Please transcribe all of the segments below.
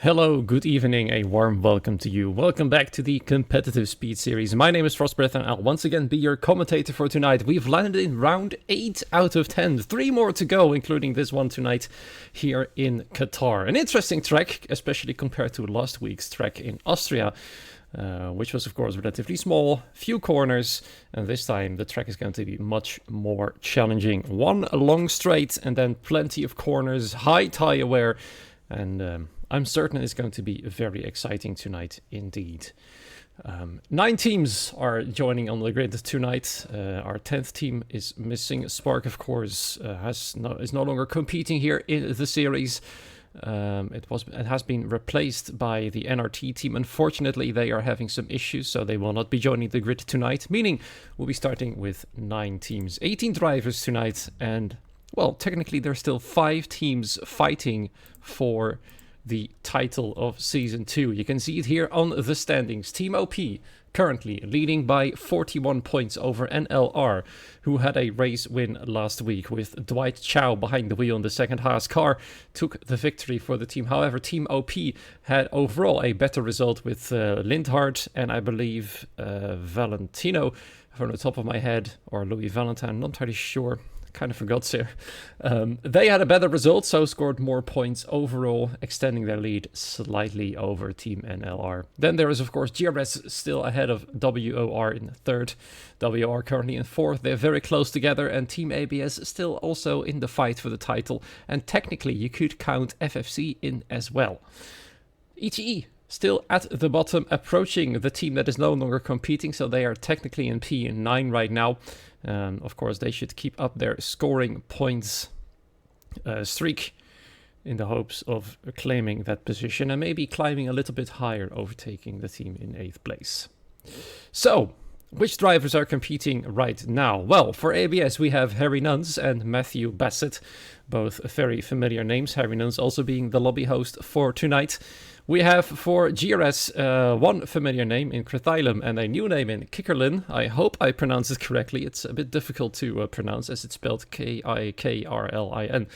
Hello, good evening, a warm welcome to you. Welcome back to the Competitive Speed Series. My name is Frostbreath and I'll once again be your commentator for tonight. We've landed in round 8 out of 10. 3 more to go, including this one tonight here in Qatar. An interesting track, especially compared to last week's track in Austria, which was of course relatively small, few corners, and this time the track is going to be much more challenging. One long straight and then plenty of corners, high tire wear, and I'm certain it's going to be very exciting tonight indeed. 9 teams are joining on the grid tonight. Our 10th team is missing. Spark, of course, is no longer competing here in the series. It has been replaced by the NRT team. Unfortunately, they are having some issues, so they will not be joining the grid tonight, meaning we'll be starting with 9 teams. 18 drivers tonight, and, well, technically there's still 5 teams fighting for the title of Season 2. You can see it here on the standings. Team OP currently leading by 41 points over NLR, who had a race win last week with Dwight Chow behind the wheel in the second. Haas car took the victory for the team. However, Team OP had overall a better result with Lindhard and I believe Valentino from the top of my head, or Louis Valentine, not entirely sure. Kind of forgot there. They had a better result, so scored more points overall, extending their lead slightly over Team NLR. Then there is, of course, GRS still ahead of WOR in 3rd. WOR currently in 4th. They're very close together, and Team ABS still also in the fight for the title. And technically, you could count FFC in as well. ETE still at the bottom, approaching the team that is no longer competing, so they are technically in P9 right now. Of course, they should keep up their scoring points streak in the hopes of claiming that position and maybe climbing a little bit higher, overtaking the team in 8th place. So, which drivers are competing right now? Well, for ABS, we have Harry Nuns and Matthew Bassett, both very familiar names. Harry Nuns also being the lobby host for tonight. We have for GRS one familiar name in Krithylum and a new name in Kikkerlin. I hope I pronounce it correctly. It's a bit difficult to pronounce as it's spelled Kikrlin.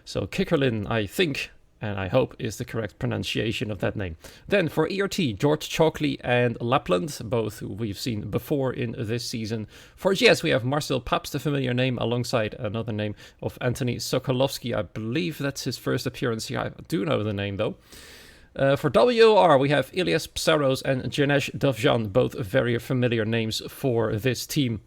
So Kikkerlin, I think, and I hope is the correct pronunciation of that name. Then for ERT, George Chalkley and Lapland, both who we've seen before in this season. For GS, we have Marcel Paps, the familiar name, alongside another name of Anthony Sokolovsky. I believe that's his first appearance here. I do know the name, though. For WOR, we have Ilias Psaros and Janesh Dovjan, both very familiar names for this team.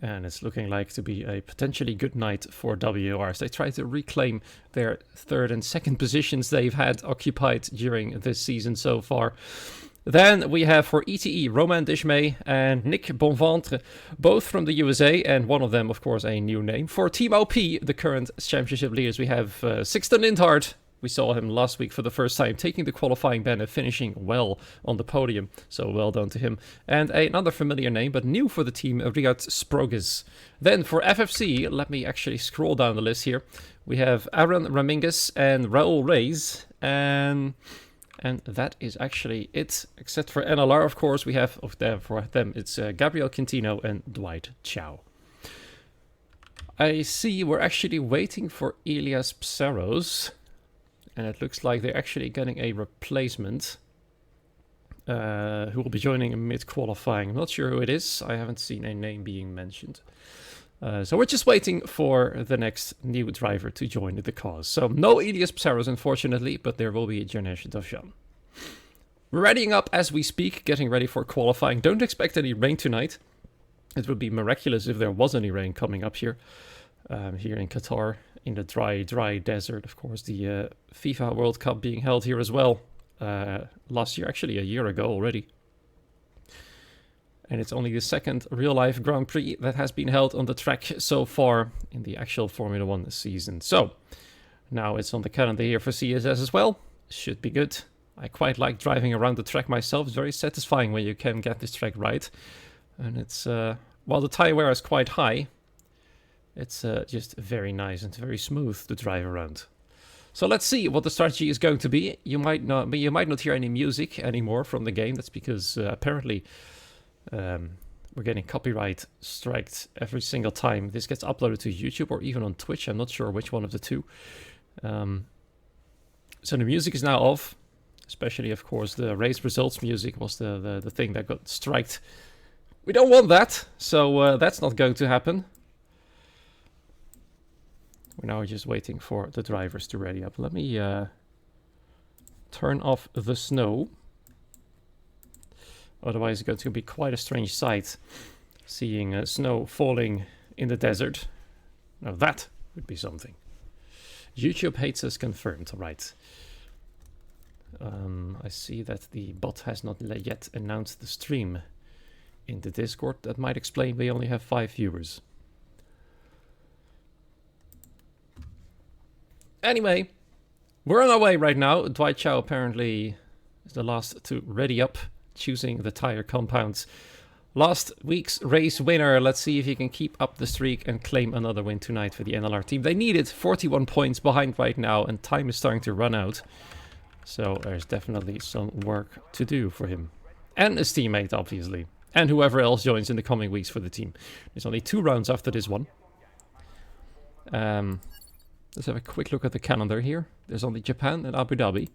And it's looking like to be a potentially good night for WOR as they try to reclaim their 3rd and 2nd positions they've had occupied during this season so far. Then we have for ETE, Romain Dishmay and Nick Bonventre, both from the USA, and one of them, of course, a new name. For Team OP, the current championship leaders, we have Sixten Lindhard. We saw him last week for the first time, taking the qualifying ban and finishing well on the podium. So well done to him. And another familiar name, but new for the team, Riyad Sproges. Then for FFC, let me actually scroll down the list here. We have Aaron Raminges and Raul Reyes. And that is actually it. Except for NLR, of course, we have for them it's Gabriel Quintino and Dwight Chow. I see we're actually waiting for Ilias Psaros. And it looks like they're actually getting a replacement who will be joining mid-qualifying. I'm not sure who it is. I haven't seen a name being mentioned. So we're just waiting for the next new driver to join the cause. So no Ilias Psaros, unfortunately, but there will be Janesh Dovjan. We're readying up as we speak, getting ready for qualifying. Don't expect any rain tonight. It would be miraculous if there was any rain coming up here in Qatar. In the dry desert, of course, the FIFA World Cup being held here as well. Last year, actually a year ago already. And it's only the 2nd real-life Grand Prix that has been held on the track so far in the actual Formula 1 season. So, now it's on the calendar here for CSS as well. Should be good. I quite like driving around the track myself. It's very satisfying when you can get this track right. And it's, while the tire wear is quite high, it's just very nice and very smooth to drive around. So let's see what the strategy is going to be. You might not hear any music anymore from the game. That's because apparently we're getting copyright striked every single time this gets uploaded to YouTube or even on Twitch. I'm not sure which one of the two. So the music is now off. Especially, of course, the race results music was the thing that got striked. We don't want that, so that's not going to happen. We're now just waiting for the drivers to ready up. Let me turn off the snow. Otherwise, it's going to be quite a strange sight, seeing snow falling in the desert. Now that would be something. YouTube hates us confirmed, right. I see that the bot has not yet announced the stream in the Discord. That might explain we only have 5 viewers. Anyway, we're on our way right now. Dwight Chow apparently is the last to ready up, choosing the tire compounds. Last week's race winner. Let's see if he can keep up the streak and claim another win tonight for the NLR team. They needed 41 points behind right now, and time is starting to run out. So there's definitely some work to do for him. And his teammate, obviously. And whoever else joins in the coming weeks for the team. There's only 2 rounds after this one. Let's have a quick look at the calendar here. There's only Japan and Abu Dhabi.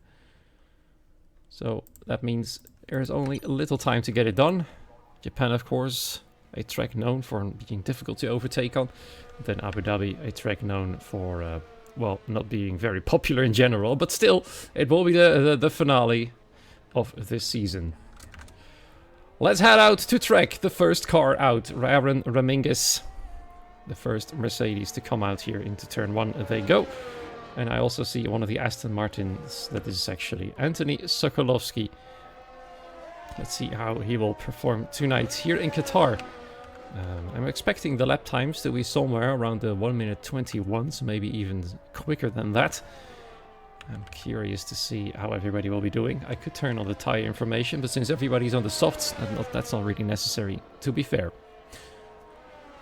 So that means there's only a little time to get it done. Japan, of course, a track known for being difficult to overtake on. Then Abu Dhabi, a track known for, well, not being very popular in general. But still, it will be the finale of this season. Let's head out to track the first car out. Aaron Raminges, the first Mercedes to come out here into turn 1. They go. And I also see one of the Aston Martins. That is actually Anthony Sokolovsky. Let's see how he will perform tonight here in Qatar. I'm expecting the lap times to be somewhere around the 1 minute 21, so maybe even quicker than that. I'm curious to see how everybody will be doing. I could turn on the tire information, but since everybody's on the softs, that's not really necessary, to be fair.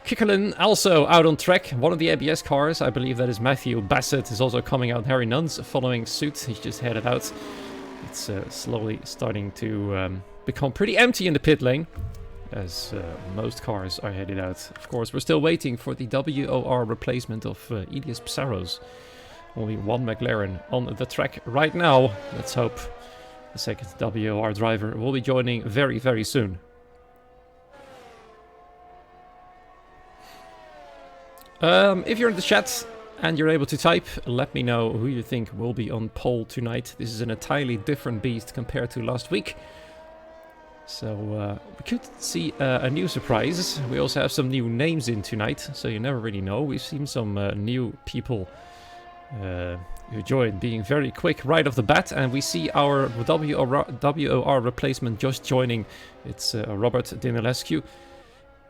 Kikkerlin also out on track. One of the ABS cars, I believe that is Matthew Bassett, is also coming out. Harry Nunn's following suit. He's just headed out. It's slowly starting to become pretty empty in the pit lane, as most cars are headed out. Of course, we're still waiting for the WOR replacement of Elias Psaros. Only one McLaren on the track right now. Let's hope the second WOR driver will be joining very, very soon. If you're in the chat and you're able to type, let me know who you think will be on pole tonight. This is an entirely different beast compared to last week. So we could see a new surprise. We also have some new names in tonight, so you never really know. We've seen some new people who joined being very quick right off the bat, and we see our WOR replacement just joining. It's Robert Dinilescu,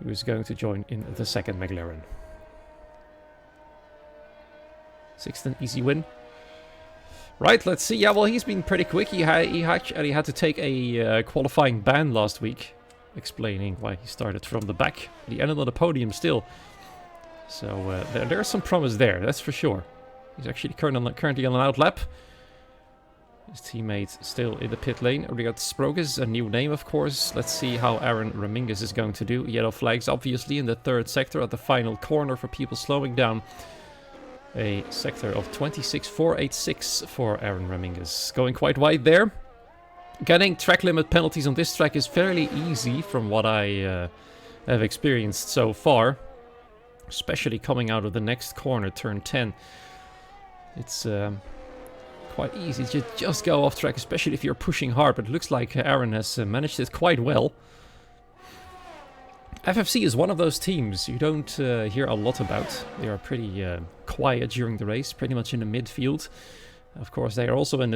who is going to join in the second McLaren. Sixth easy win. Right, let's see. Yeah, well, he's been pretty quick. He actually had to take a qualifying ban last week, explaining why he started from the back. He ended on the podium still. So there's some promise there, that's for sure. He's actually currently on an outlap. His teammate still in the pit lane. Riyad Sproges, a new name, of course. Let's see how Aaron Raminges is going to do. Yellow flags, obviously, in the third sector at the final corner for people slowing down. A sector of 26.486 for Aaron Raminges. Going quite wide there. Getting track limit penalties on this track is fairly easy from what I have experienced so far. Especially coming out of the next corner, turn 10. It's quite easy to just go off track, especially if you're pushing hard. But it looks like Aaron has managed it quite well. FFC is one of those teams you don't hear a lot about. They are pretty quiet during the race, pretty much in the midfield. Of course, they are also in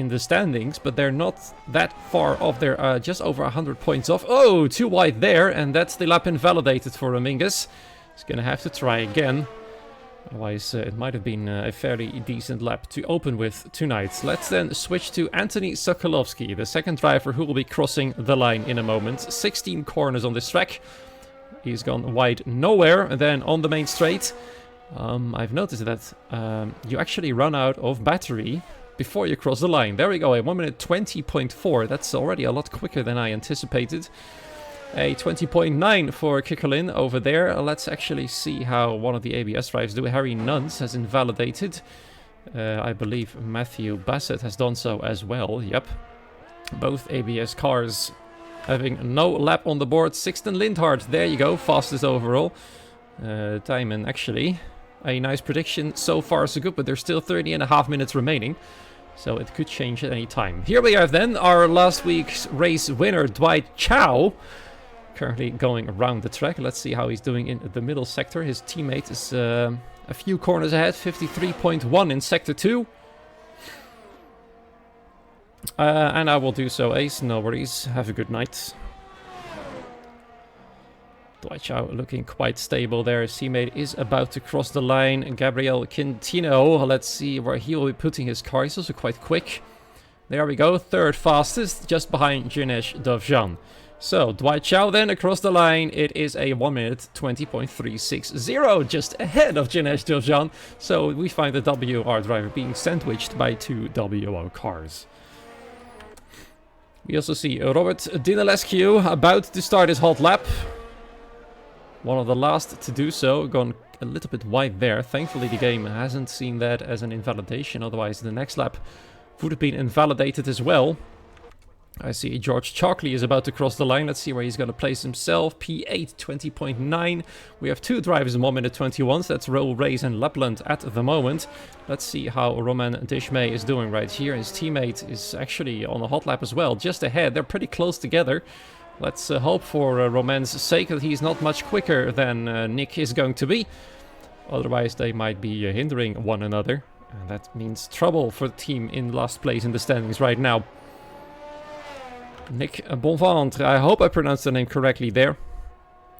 the standings, but they're not that far off. They're just over 100 points off. Oh, too wide there, and that's the lap invalidated for Raminges. He's going to have to try again. Otherwise, it might have been a fairly decent lap to open with tonight. Let's then switch to Anthony Sokolovsky, the second driver who will be crossing the line in a moment. 16 corners on this track. He's gone wide nowhere. And then on the main straight, I've noticed that you actually run out of battery before you cross the line. There we go, a 1 minute 20.4. That's already a lot quicker than I anticipated. A 20.9 for Kikkerlin over there. Let's actually see how one of the ABS drives do. Harry Nuns has invalidated. I believe Matthew Bassett has done so as well. Yep. Both ABS cars having no lap on the board. Sixten Lindhart, there you go, fastest overall time, and actually a nice prediction. So far so good, but there's still 30.5 minutes remaining, so it could change at any time. Here we have then our last week's race winner, Dwight Chow, currently going around the track. Let's see how he's doing in the middle sector. His teammate is a few corners ahead, 53.1 in sector 2. And I will do so, Ace, no worries, have a good night. Dwight Chow looking quite stable there. His teammate is about to cross the line. Gabriel Quintino, let's see where he will be putting his car. He's also quite quick. There we go, third fastest, just behind Jinesh Dovjan. So, Dwight Chow then across the line. It is a 1 minute 20.360, just ahead of Jinesh Dovjan. So, we find the WR driver being sandwiched by 2 WO cars. We also see Robert Dinelescu about to start his hot lap. One of the last to do so, gone a little bit wide there. Thankfully the game hasn't seen that as an invalidation, otherwise the next lap would have been invalidated as well. I see George Chalkley is about to cross the line. Let's see where he's going to place himself. P8, 20.9. We have 2 drivers in 1 minute 21. So that's Raoul Reyes and Lapland at the moment. Let's see how Roman Deshmay is doing right here. His teammate is actually on a hot lap as well, just ahead. They're pretty close together. Let's hope for Roman's sake that he's not much quicker than Nick is going to be. Otherwise they might be hindering one another. And that means trouble for the team in last place in the standings right now. Nick Bonventre, I hope I pronounced the name correctly there.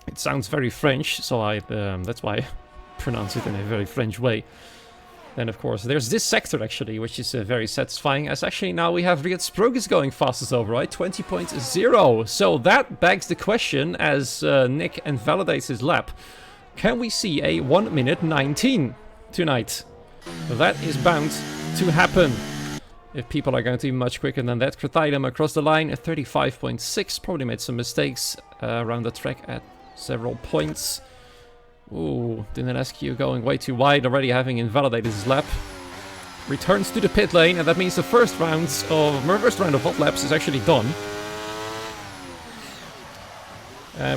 It sounds very French, so that's why I pronounce it in a very French way. Then of course there's this sector actually, which is very satisfying, as actually now we have Riyad Sprogis going fastest over, right? 20.0. So that begs the question, as Nick invalidates his lap, can we see a 1 minute 19 tonight? That is bound to happen. If people are going to be much quicker than that. Krataidem across the line at 35.6. Probably made some mistakes around the track at several points. Ooh, Dinelescu going way too wide, already having invalidated his lap. Returns to the pit lane, and that means the first round of hot laps is actually done.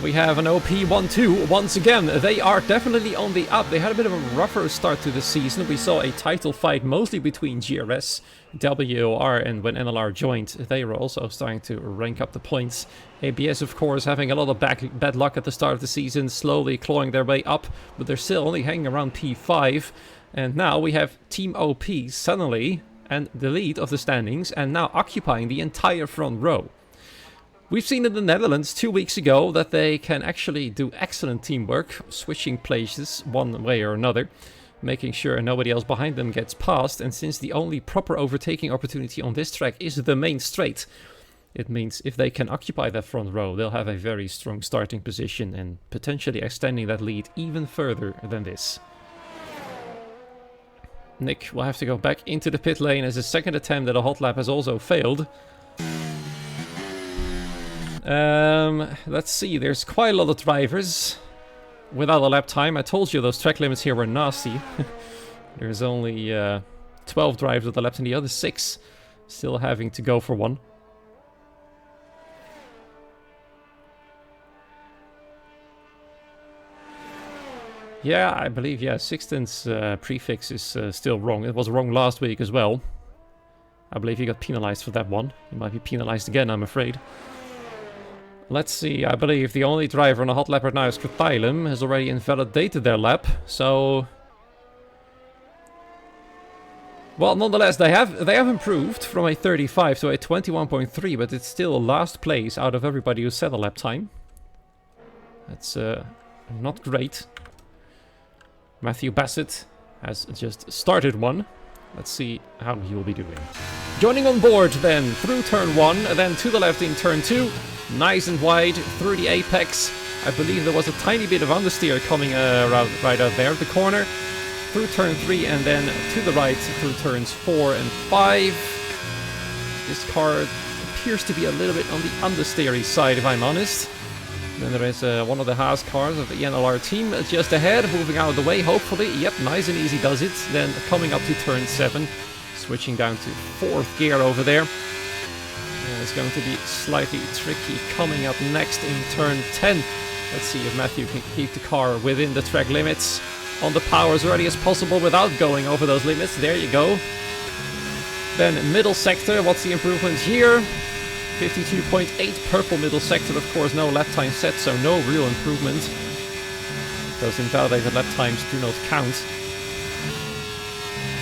We have an OP 1-2 once again. They are definitely on the up. They had a bit of a rougher start to the season. We saw a title fight mostly between GRS, WOR, and when NLR joined, they were also starting to rank up the points. ABS, of course, having a lot of bad luck at the start of the season, slowly clawing their way up, but they're still only hanging around P5. And now we have Team OP suddenly and the lead of the standings, and now occupying the entire front row. We've seen in the Netherlands 2 weeks ago that they can actually do excellent teamwork, switching places one way or another, making sure nobody else behind them gets past. And since the only proper overtaking opportunity on this track is the main straight, it means if they can occupy that front row, they'll have a very strong starting position and potentially extending that lead even further than this. Nick will have to go back into the pit lane as his second attempt at a hot lap has also failed. Let's see, there's quite a lot of drivers without a lap time. I told you those track limits here were nasty. There's only 12 drivers with a lap and the other 6 still having to go for one. Yeah, I believe, Sixten's prefix is still wrong. It was wrong last week as well. I believe he got penalized for that one. He might be penalized again, I'm afraid. Let's see, I believe the only driver on a hot lap right now is Kratailem, has already invalidated their lap, so... Well, nonetheless, they have improved from a 35 to a 21.3, but it's still last place out of everybody who set a lap time. That's not great. Matthew Bassett has just started one. Let's see how he will be doing. Joining on board then through turn 1, then to the left in turn 2. Nice and wide through the apex. I believe there was a tiny bit of understeer coming right out there at the corner. Through turn 3 and then to the right through turns 4 and 5. This car appears to be a little bit on the understeery side, if I'm honest. Then there is one of the Haas cars of the NLR team just ahead, moving out of the way, hopefully. Yep, nice and easy does it. Then coming up to turn 7, switching down to 4th gear over there. is going to be slightly tricky coming up next in turn 10. Let's see if Matthew can keep the car within the track limits on the power as early as possible without going over those limits. There you go. Then middle sector, what's the improvement here? 52.8 purple middle sector, of course, no lap time set, so no real improvement. Those invalidated lap times do not count.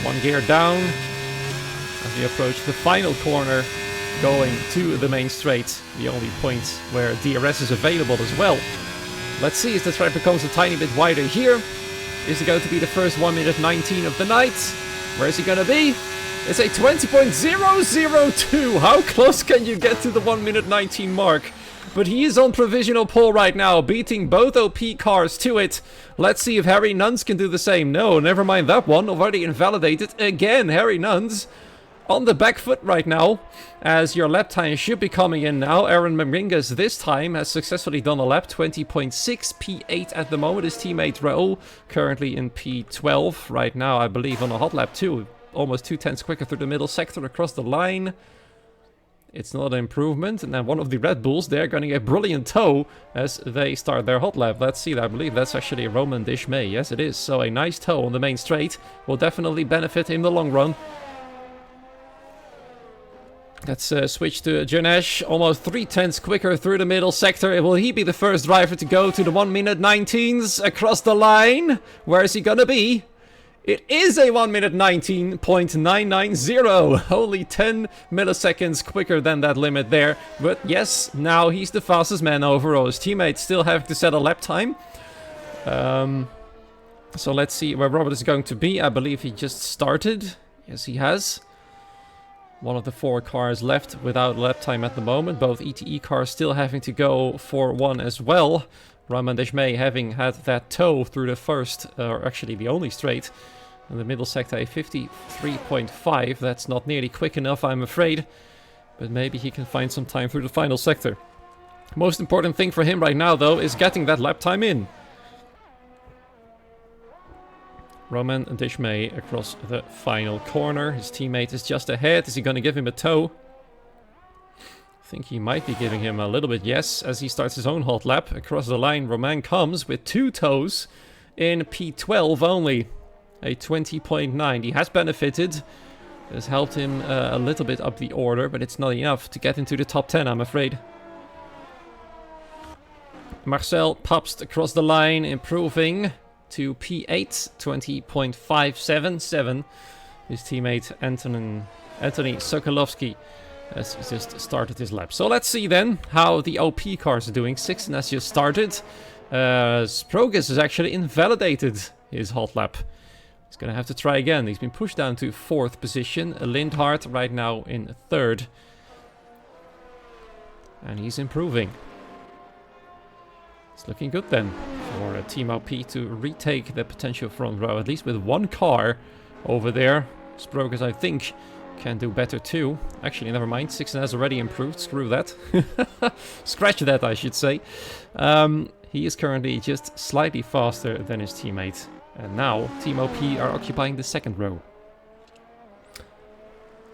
One gear down as we approach the final corner, going to the main straight, the only point where DRS is available as well. Let's see if the track becomes a tiny bit wider here. Is it going to be the first 1 minute 19 of the night? Where is he going to be? It's a 20.002. How close can you get to the 1 minute 19 mark? But he is on provisional pole right now, beating both OP cars to it. Let's see if Harry Nuns can do the same. No, never mind that one. Already invalidated again. Harry Nuns on the back foot right now, as your lap time should be coming in now. Aaron Maringas this time has successfully done a lap. 20.6, P8 at the moment. His teammate Raul currently in P12 right now, I believe, on a hot lap too. Almost 2/10 quicker through the middle sector across the line. It's not an improvement. And then one of the Red Bulls, they're getting a brilliant tow as they start their hot lap. Let's see, I believe that's actually Roman Dishmay. Yes, it is. So a nice tow on the main straight will definitely benefit in the long run. Let's switch to Janesh. Almost 3/10 quicker through the middle sector. Will he be the first driver to go to the 1 minute 19s across the line? Where is he gonna be? It is a 1 minute 19.990. Only 10 milliseconds quicker than that limit there. But yes, now he's the fastest man overall. His teammates still have to set a lap time. So let's see where Robert is going to be. I believe he just started. Yes, he has. One of the 4 cars left without lap time at the moment. Both ETE cars still having to go for one as well. Roman Deshmay having had that tow through the first, or actually the only straight. In the middle sector, a 53.5. That's not nearly quick enough, I'm afraid. But maybe he can find some time through the final sector. Most important thing for him right now, though, is getting that lap time in. Roman Dishmay across the final corner. His teammate is just ahead. Is he going to give him a tow? I think he might be giving him a little bit, yes, as he starts his own hot lap. Across the line, Roman comes with 2 tows in P12 only. A 20.9. He has benefited. It has helped him a little bit up the order, but it's not enough to get into the top 10, I'm afraid. Marcel Papst across the line, improving to P8, 20.577. His teammate Anthony Sokolovsky has just started his lap. So let's see then how the OP cars are doing. Sixten has just started. Sprogus has actually invalidated his hot lap. He's going to have to try again. He's been pushed down to 4th position. Lindhart right now in 3rd. And he's improving. It's looking good then for Team OP to retake the potential front row, at least with 1 car over there. Sprogus, I think, can do better too. Actually, never mind. Sixten has already improved. Screw that. Scratch that, I should say. He is currently just slightly faster than his teammate. And now, Team OP are occupying the 2nd row.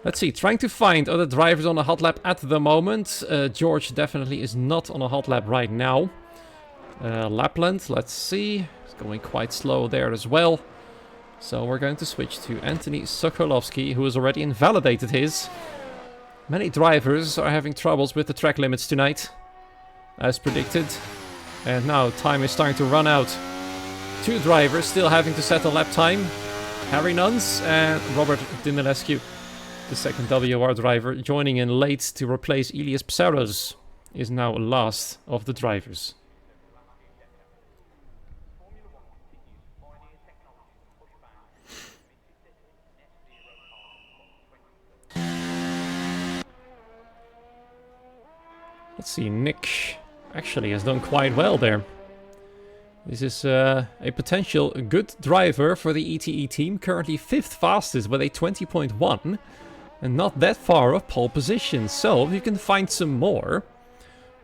Let's see, trying to find other drivers on a hot lap at the moment. George definitely is not on a hot lap right now. Lapland, let's see. It's going quite slow there as well. So we're going to switch to Anthony Sokolovsky, who has already invalidated his. Many drivers are having troubles with the track limits tonight, as predicted. And now time is starting to run out. 2 drivers still having to set a lap time. Harry Nuns and Robert Dinilescu, the 2nd WR driver, joining in late to replace Elias Psaros, is now last of the drivers. Let's see, Nick actually has done quite well there. This is a potential good driver for the ETE team, currently 5th fastest with a 20.1 and not that far off pole position. So if you can find some more,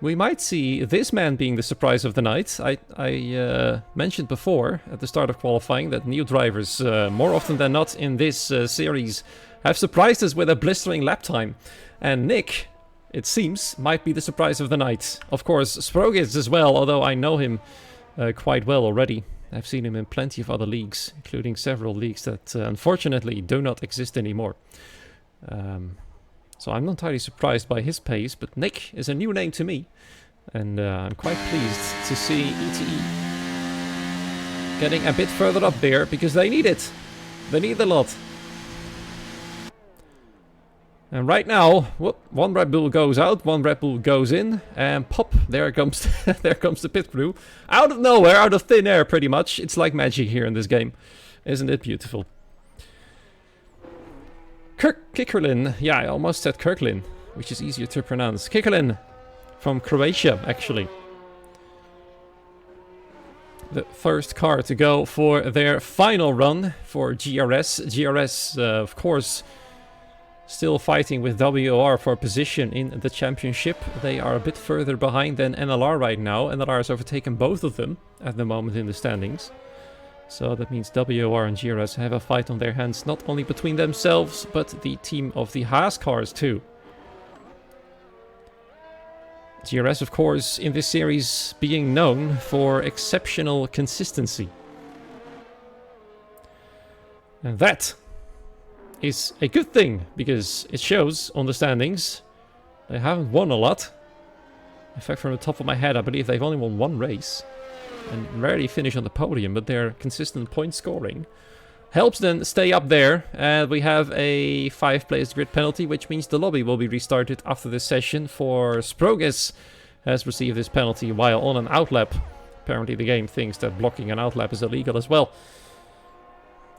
we might see this man being the surprise of the night. I mentioned before at the start of qualifying that new drivers, more often than not in this series, have surprised us with a blistering lap time. And Nick it seems, might be the surprise of the night. Of course, Sprogis as well, although I know him quite well already. I've seen him in plenty of other leagues, including several leagues that unfortunately do not exist anymore. So I'm not entirely surprised by his pace, but Nick is a new name to me. And I'm quite pleased to see ETE getting a bit further up there, because they need it. They need a lot. And right now, whoop, one Red Bull goes out, one Red Bull goes in, and pop, there comes there comes the pit crew. Out of nowhere, out of thin air pretty much. It's like magic here in this game. Isn't it beautiful? Kikerlin, yeah, I almost said Kirklin, which is easier to pronounce. Kikerlin, from Croatia, actually. The first car to go for their final run for GRS. GRS, of course, still fighting with WOR for position in the championship. They are a bit further behind than NLR right now. NLR has overtaken both of them at the moment in the standings. So that means WOR and GRS have a fight on their hands, not only between themselves, but the team of the Haas cars too. GRS, of course, in this series being known for exceptional consistency. And that is a good thing, because it shows on the standings they haven't won a lot. In fact, from the top of my head, I believe they've only won one race and rarely finish on the podium, but their consistent point scoring helps them stay up there. And we have a 5-place grid penalty, which means the lobby will be restarted after this session. For Sprogis has received this penalty while on an outlap. Apparently the game thinks that blocking an outlap is illegal as well.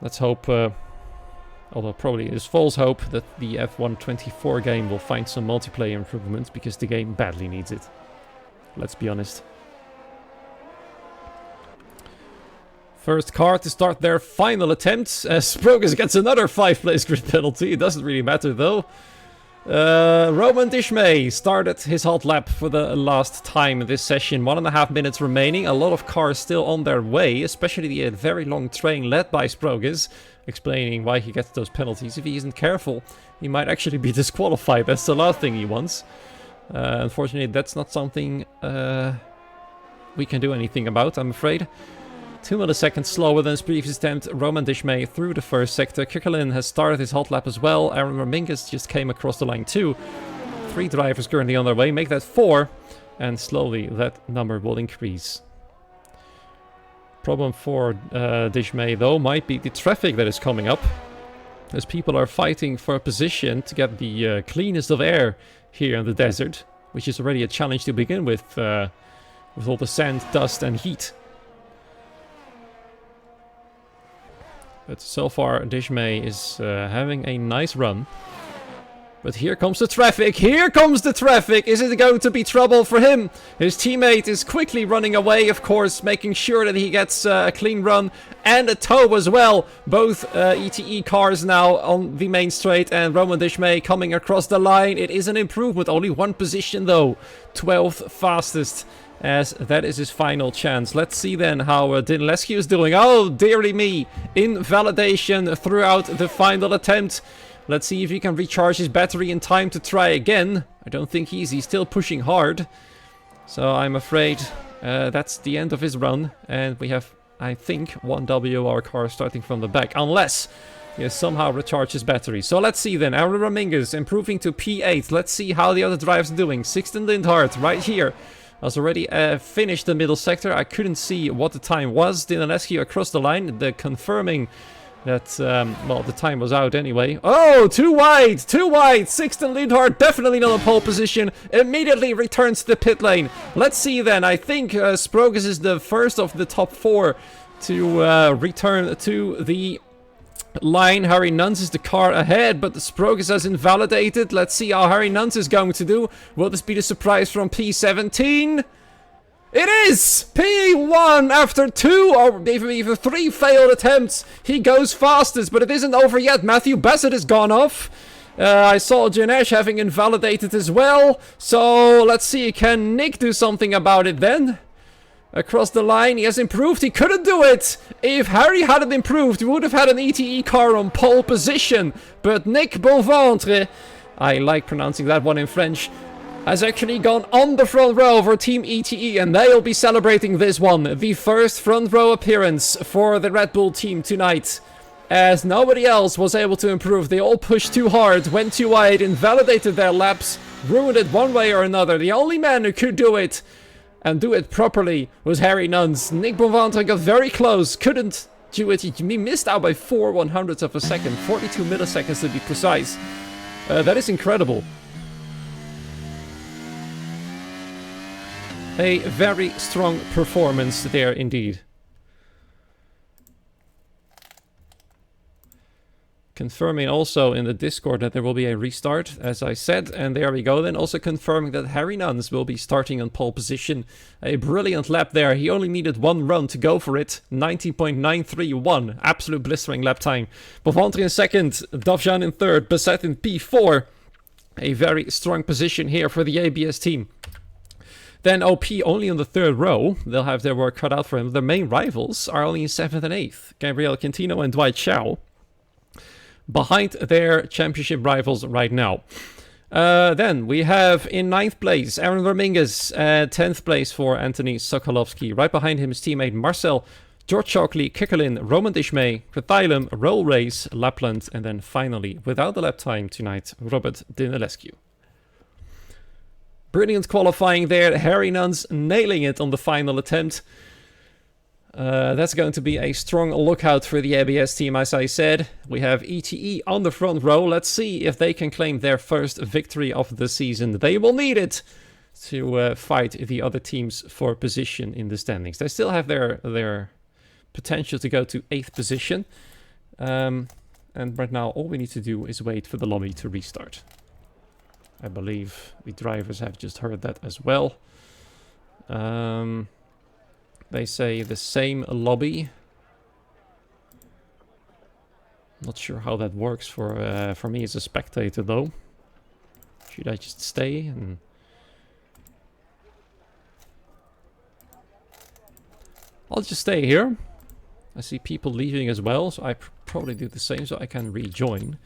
Let's hope, although probably it is false hope, that the F124 game will find some multiplayer improvements, because the game badly needs it. Let's be honest. First car to start their final attempt. Sprogis gets another 5-place grid penalty. It doesn't really matter though. Roman Dishmay started his hot lap for the last time in this session. 1.5 minutes remaining. A lot of cars still on their way, especially the very long train led by Sprogis, explaining why he gets those penalties. If he isn't careful, he might actually be disqualified. That's the last thing he wants. Unfortunately, that's not something we can do anything about, I'm afraid. 2 milliseconds slower than his previous attempt. Roman Dishmay through the first sector. Kikerlin has started his hot lap as well. Aaron Ramingus just came across the line too. 3 drivers currently on their way. Make that 4. And slowly that number will increase. Problem for Dishmay though might be the traffic that is coming up, as people are fighting for a position to get the cleanest of air here in the desert, which is already a challenge to begin with all the sand, dust and heat. But so far, Dishmay is having a nice run. But here comes the traffic! Here comes the traffic! Is it going to be trouble for him? His teammate is quickly running away, of course, making sure that he gets a clean run and a tow as well. Both ETE cars now on the main straight, and Roman Dishmay coming across the line. It is an improvement, only one position though. 12th fastest, as that is his final chance. Let's see then how Dinleski is doing. Oh, dearly me! Invalidation throughout the final attempt. Let's see if he can recharge his battery in time to try again. I don't think he's still pushing hard. So I'm afraid that's the end of his run. And we have, I think, one WR car starting from the back. Unless he has somehow recharged his battery. So let's see then. Aaron Ramingus improving to P8. Let's see how the other drivers are doing. Sixten Lindhart right here has already finished the middle sector. I couldn't see what the time was. Dinleski across the line. The confirming that, well, the time was out anyway. Oh, too wide! Too wide! Sixten Lindhart definitely not a pole position. Immediately returns to the pit lane. Let's see then. I think Sprogis is the first of the top 4 to return to the line. Harry Nuns is the car ahead, but the Sprogis has invalidated. Let's see how Harry Nuns is going to do. Will this be the surprise from P17? It is! P1 after 2 or even 3 failed attempts. He goes fastest, but it isn't over yet. Matthew Bassett has gone off. I saw Janesh having invalidated as well. So let's see, can Nick do something about it then? Across the line, he has improved. He couldn't do it. If Harry hadn't improved, we would have had an ETE car on pole position. But Nick Bonventre, I like pronouncing that one in French, has actually gone on the front row for Team ETE, and they'll be celebrating this one. The first front row appearance for the Red Bull team tonight. As nobody else was able to improve. They all pushed too hard, went too wide, invalidated their laps, ruined it one way or another. The only man who could do it, and do it properly, was Harry Nuns. Nick Bonventre got very close, couldn't do it. He missed out by 4/100ths of a second, 42 milliseconds to be precise. That is incredible. A very strong performance there indeed. Confirming also in the Discord that there will be a restart, as I said, and there we go then. Also confirming that Harry Nuns will be starting on pole position. A brilliant lap there. He only needed one run to go for it. 19.931. Absolute blistering lap time. Bonventre in second, Dovjan in third, Basset in P4. A very strong position here for the ABS team. Then OP only on the third row. They'll have their work cut out for him. Their main rivals are only in 7th and 8th. Gabriel Quintino and Dwight Chow. Behind their championship rivals right now. Then we have in 9th place Aaron Dominguez. 10th place for Anthony Sokolovsky. Right behind him is teammate Marcel, George Shockley, Kikkerlin, Roman Dishmay, Kretylum, Roll Race, Lapland. And then finally, without the lap time tonight, Robert Dinelescu. Brilliant qualifying there. Harry Nuns nailing it on the final attempt. That's going to be a strong lookout for the ABS team, as I said. We have ETE on the front row. Let's see if they can claim their first victory of the season. They will need it to fight the other teams for position in the standings. They still have their potential to go to 8th position. And right now, all we need to do is wait for the lobby to restart. I believe the drivers have just heard that as well. They say the same lobby. Not sure how that works for me as a spectator though. Should I just stay and... I'll just stay here. I see people leaving as well, so I probably do the same so I can rejoin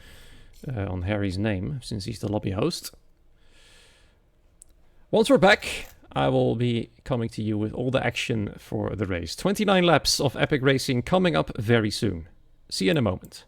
on Harry's name since he's the lobby host. Once we're back, I will be coming to you with all the action for the race. 29 laps of epic racing coming up very soon. See you in a moment.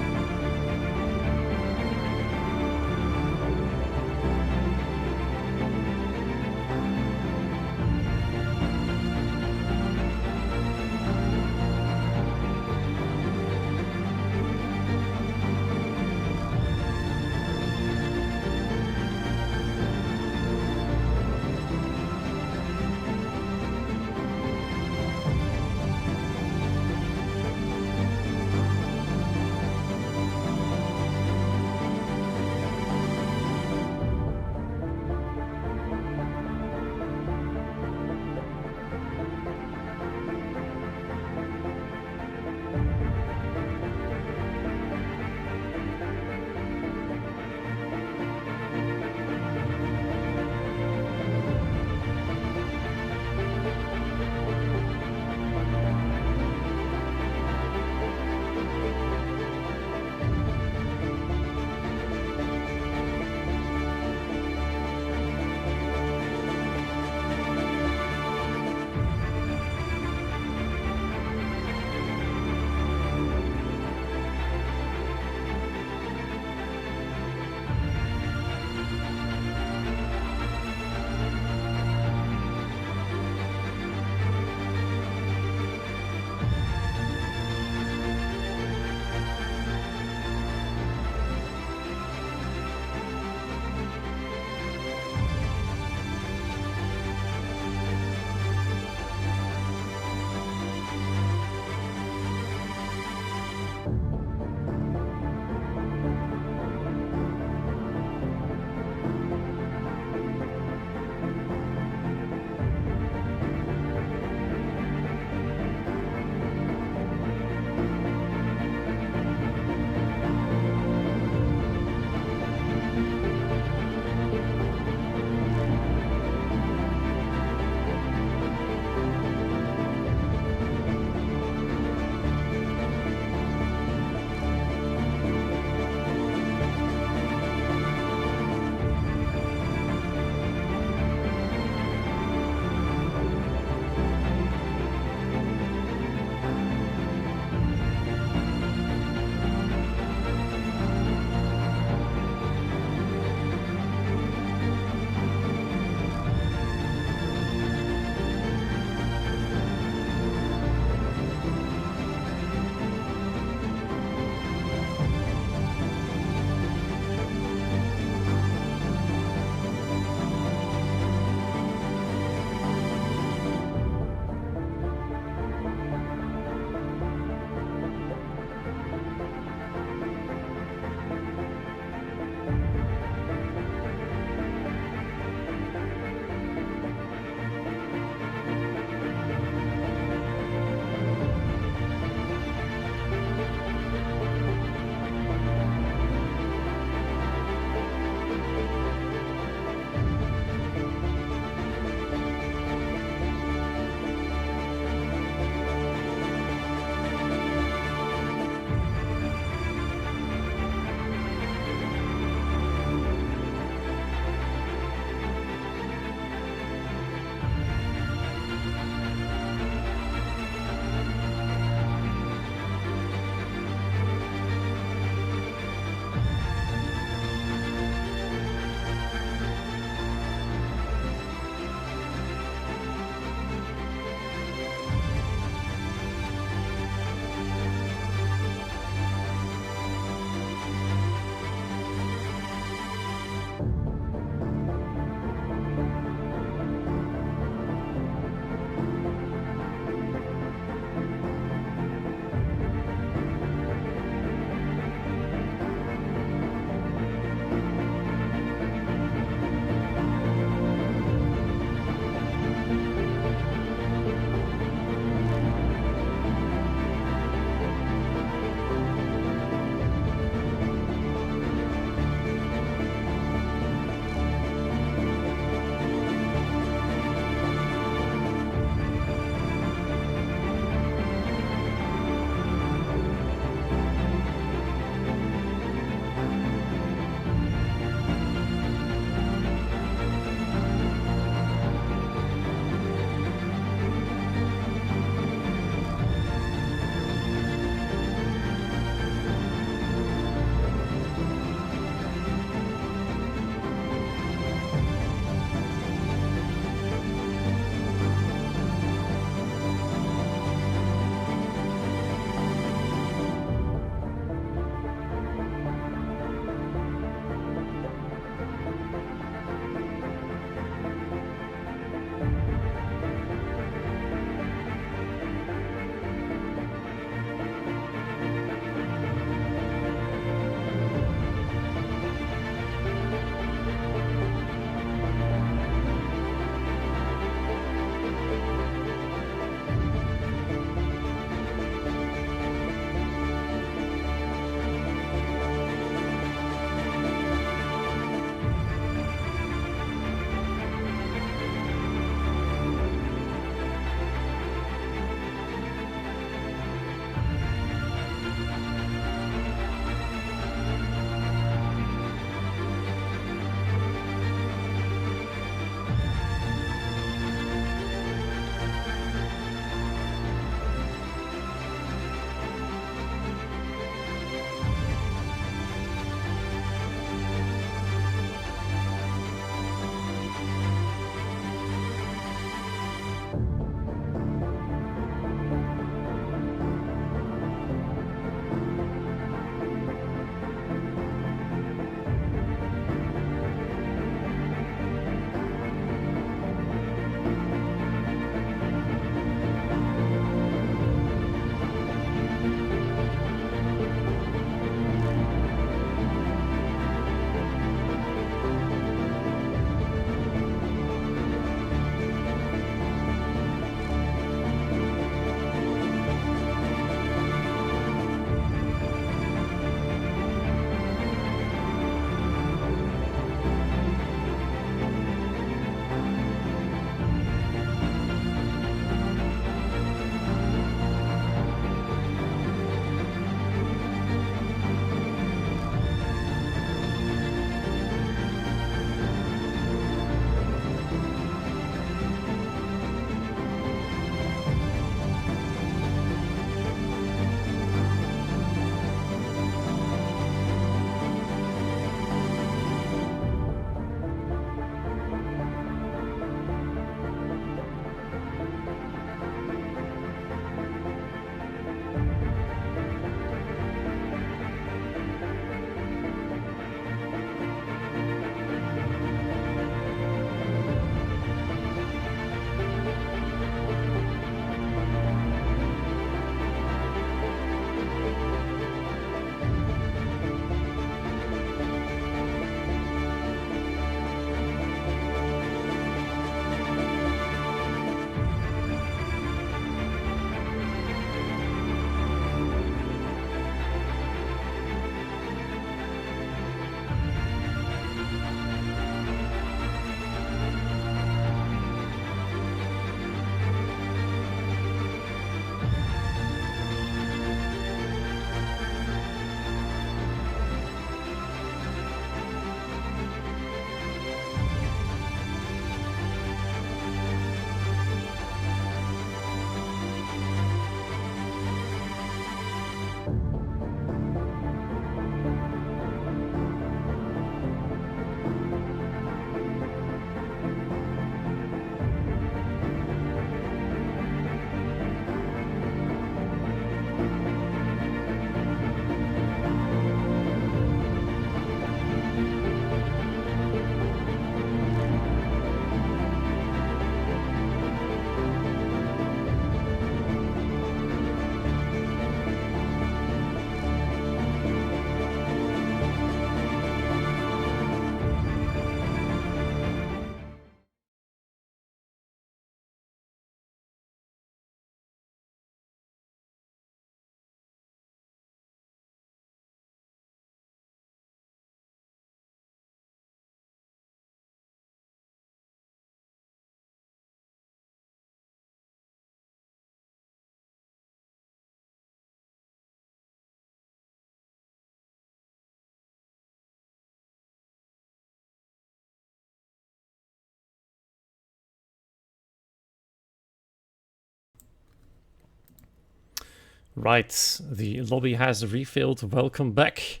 Right, the lobby has refilled. Welcome back.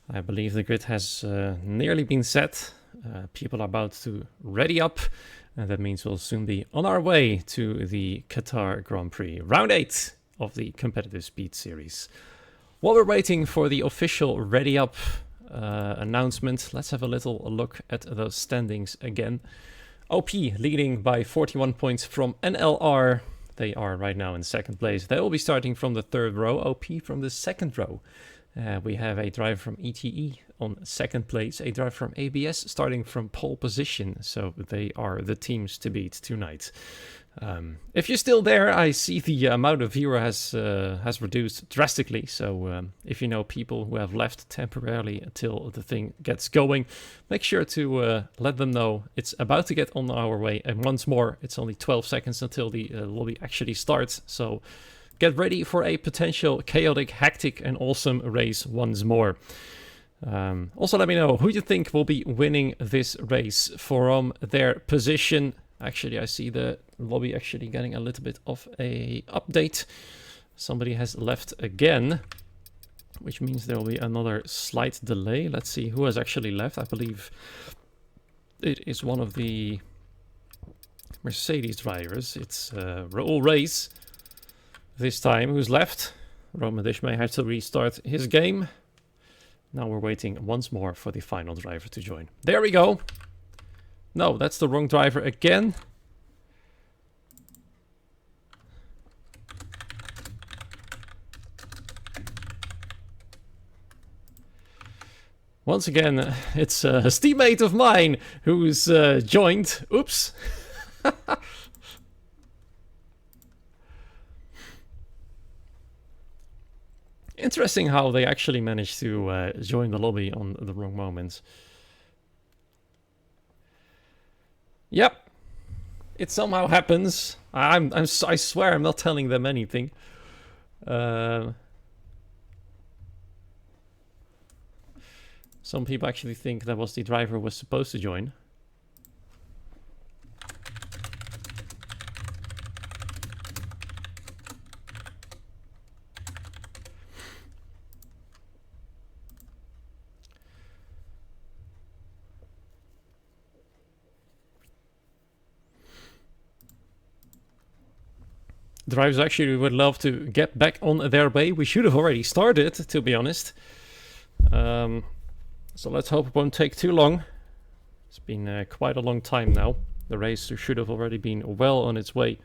I believe the grid has nearly been set. People are about to ready up, and that means we'll soon be on our way to the Qatar Grand Prix, round 8 of the competitive speed series. While we're waiting for the official ready up announcement, let's have a little look at those standings again. OP leading by 41 points from NLR. They are right now in second place. They will be starting from the third row. OP from the second row. We have a driver from ETE on second place. A driver from ABS starting from pole position. So they are the teams to beat tonight. If you're still there, I see the amount of viewer has reduced drastically. So if you know people who have left temporarily until the thing gets going, make sure to let them know it's about to get on our way. And once more, it's only 12 seconds until the lobby actually starts. So get ready for a potential chaotic, hectic, and awesome race once more. Also, let me know who you think will be winning this race from their position. Actually, I see the lobby actually getting a little bit of a update. Somebody has left again, which means there will be another slight delay. Let's see who has actually left. I believe it is one of the Mercedes drivers. It's Raul Reyes this time who's left. Roman Dish may have to restart his game. Now we're waiting once more for the final driver to join. There we go. No, that's the wrong driver again. Once again, it's a teammate of mine who's joined. Oops. Interesting how they actually managed to join the lobby on the wrong moment. Yep, it somehow happens. I swear I'm not telling them anything. Some people actually think that was the driver who was supposed to join. Drivers actually would love to get back on their way. We should have already started, to be honest. So let's hope it won't take too long. It's been quite a long time now. The race should have already been well on its way.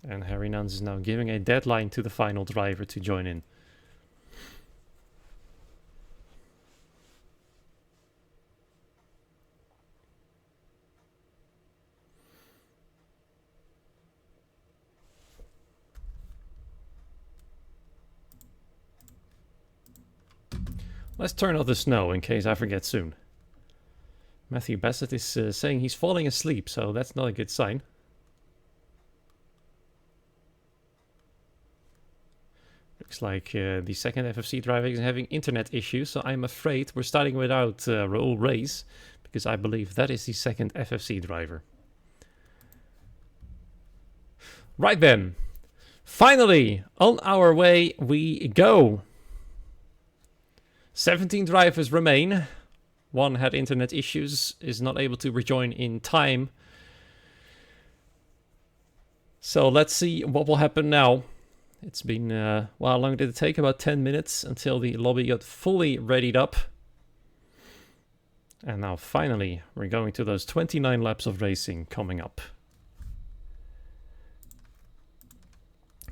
And Harry Nuns is now giving a deadline to the final driver to join in. Let's turn off the snow in case I forget soon. Matthew Bassett is saying he's falling asleep, so that's not a good sign. Looks like the second FFC driver is having internet issues, so I'm afraid we're starting without Raul Reyes, because I believe that is the second FFC driver. Right then, finally, on our way we go. 17 drivers remain. One had internet issues, is not able to rejoin in time. So let's see what will happen now. It's been, well, how long did it take? About 10 minutes until the lobby got fully readied up. And now finally, we're going to those 29 laps of racing coming up.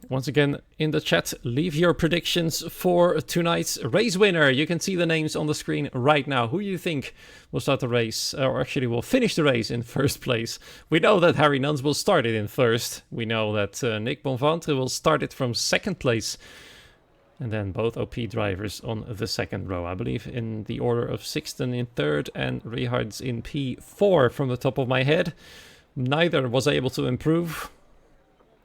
Once again, in the chat, leave your predictions for tonight's race winner. You can see the names on the screen right now. Who you think will start the race, or actually will finish the race in first place? We know that Harry Nuns will start it in first. We know that Nick Bonventre will start it from second place. And then both OP drivers on the second row. I believe in the order of Sixten in third and Richards in P4 from the top of my head. Neither was able to improve.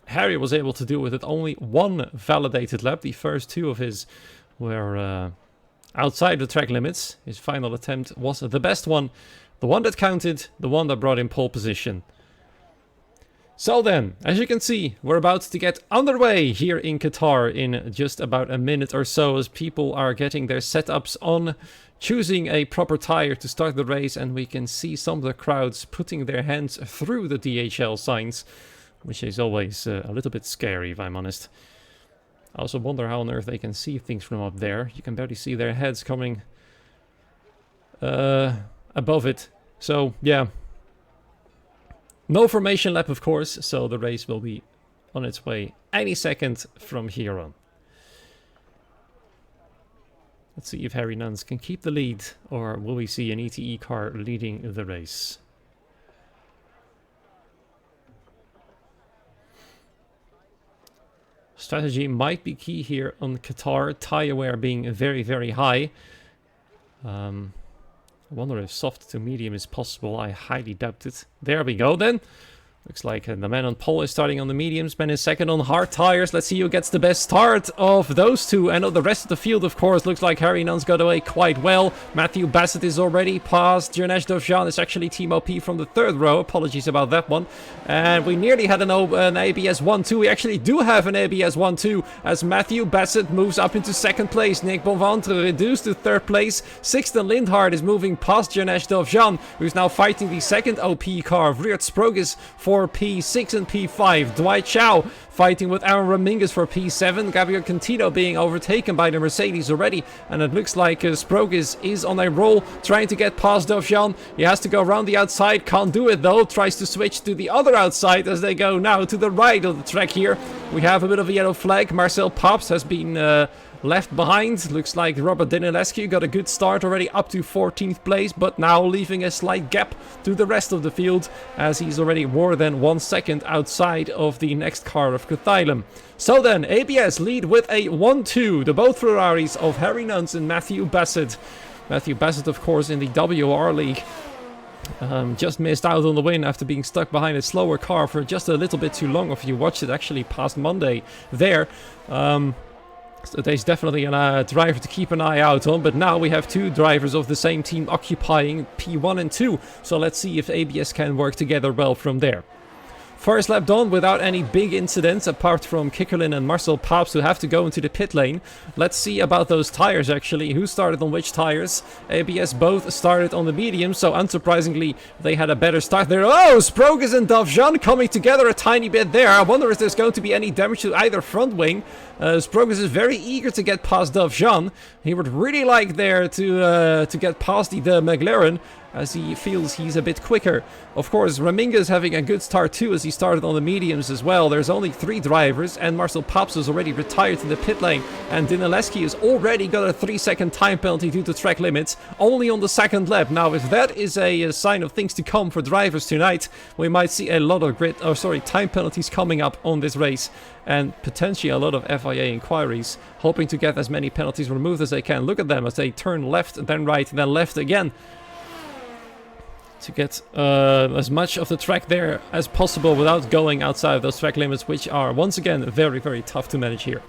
Harry was able to do with it only one validated lap. The first two of his were outside the track limits. His final attempt was the best one, the one that counted, the one that brought him pole position. So then, as you can see, we're about to get underway here in Qatar in just about a minute or so as people are getting their setups on, choosing a proper tire to start the race, and we can see some of the crowds putting their hands through the DHL signs, which is always a little bit scary if I'm honest. I also wonder how on earth they can see things from up there. You can barely see their heads coming above it. So yeah. No formation lap, of course, so the race will be on its way any second from here on. Let's see if Harry Nuns can keep the lead, or will we see an ETE car leading the race? Strategy might be key here on Qatar, tire wear being very, very high. I wonder if soft to medium is possible. I highly doubt it. There we go then. Looks like the man on pole is starting on the mediums, man is second on hard tires. Let's see who gets the best start of those two. And of the rest of the field, of course, looks like Harry Nuns got away quite well. Matthew Bassett is already past. Jernej Dovjan is actually Team OP from the third row. Apologies about that one. And we nearly had an ABS 1-2. We actually do have an ABS 1-2 as Matthew Bassett moves up into second place. Nick Bonventre reduced to third place. Sixten Lindhard is moving past Jernej Dovjan, who's now fighting the second OP car. Vriert Sprogis for P6 and P5. Dwight Chow fighting with Aaron Raminges for P7. Gabriel Cantino being overtaken by the Mercedes already. And it looks like Sprogis is on a roll, trying to get past Dovjan. He has to go around the outside. Can't do it though. Tries to switch to the other outside as they go now to the right of the track here. We have a bit of a yellow flag. Marcel Paps has been left behind. Looks like Robert Dinilescu got a good start already up to 14th place, but now leaving a slight gap to the rest of the field as he's already more than 1 second outside of the next car of Cathylum. So then, ABS lead with a 1-2, the both Ferraris of Harry Nuns and Matthew Bassett. Matthew Bassett, of course, in the WR League. Just missed out on the win after being stuck behind a slower car for just a little bit too long. If you watched it actually past Monday there. So there's definitely a driver to keep an eye out on, but now we have two drivers of the same team occupying P1 and 2. So let's see if ABS can work together well from there. First lap done without any big incidents apart from Kikkerlin and Marcel Paps, who have to go into the pit lane. Let's see about those tires actually. Who started on which tires? ABS both started on the medium, so unsurprisingly they had a better start there. Oh, Sprogis and Dovjan coming together a tiny bit there. I wonder if there's going to be any damage to either front wing. Sprogis is very eager to get past Dovjan. He would really like there to get past the McLaren, as he feels he's a bit quicker. Of course, Raminges having a good start too, as he started on the mediums as well. There's only 3 drivers, and Marcel Paps is already retired to the pit lane, and Dinilescu has already got a 3-second time penalty due to track limits, only on the second lap. Now, if that is a sign of things to come for drivers tonight, we might see a lot of time penalties coming up on this race, and potentially a lot of FIA inquiries, hoping to get as many penalties removed as they can. Look at them as they turn left, then right, then left again, to get as much of the track there as possible without going outside of those track limits, which are once again very, very tough to manage here.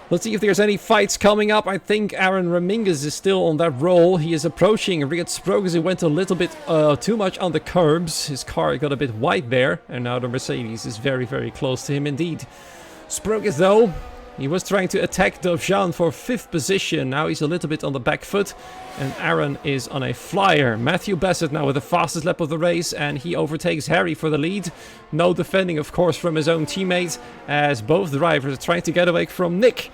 Let's see if there's any fights coming up. I think Aaron Raminges is still on that roll. He is approaching Vriert Sprogis, who went a little bit too much on the curbs. His car got a bit wide there, and now the Mercedes is very, very close to him indeed. Sprogis though, he was trying to attack Dovjan for 5th position. Now he's a little bit on the back foot, and Aaron is on a flyer. Matthew Bassett now with the fastest lap of the race, and he overtakes Harry for the lead. No defending, of course, from his own teammate, as both drivers are trying to get away from Nick.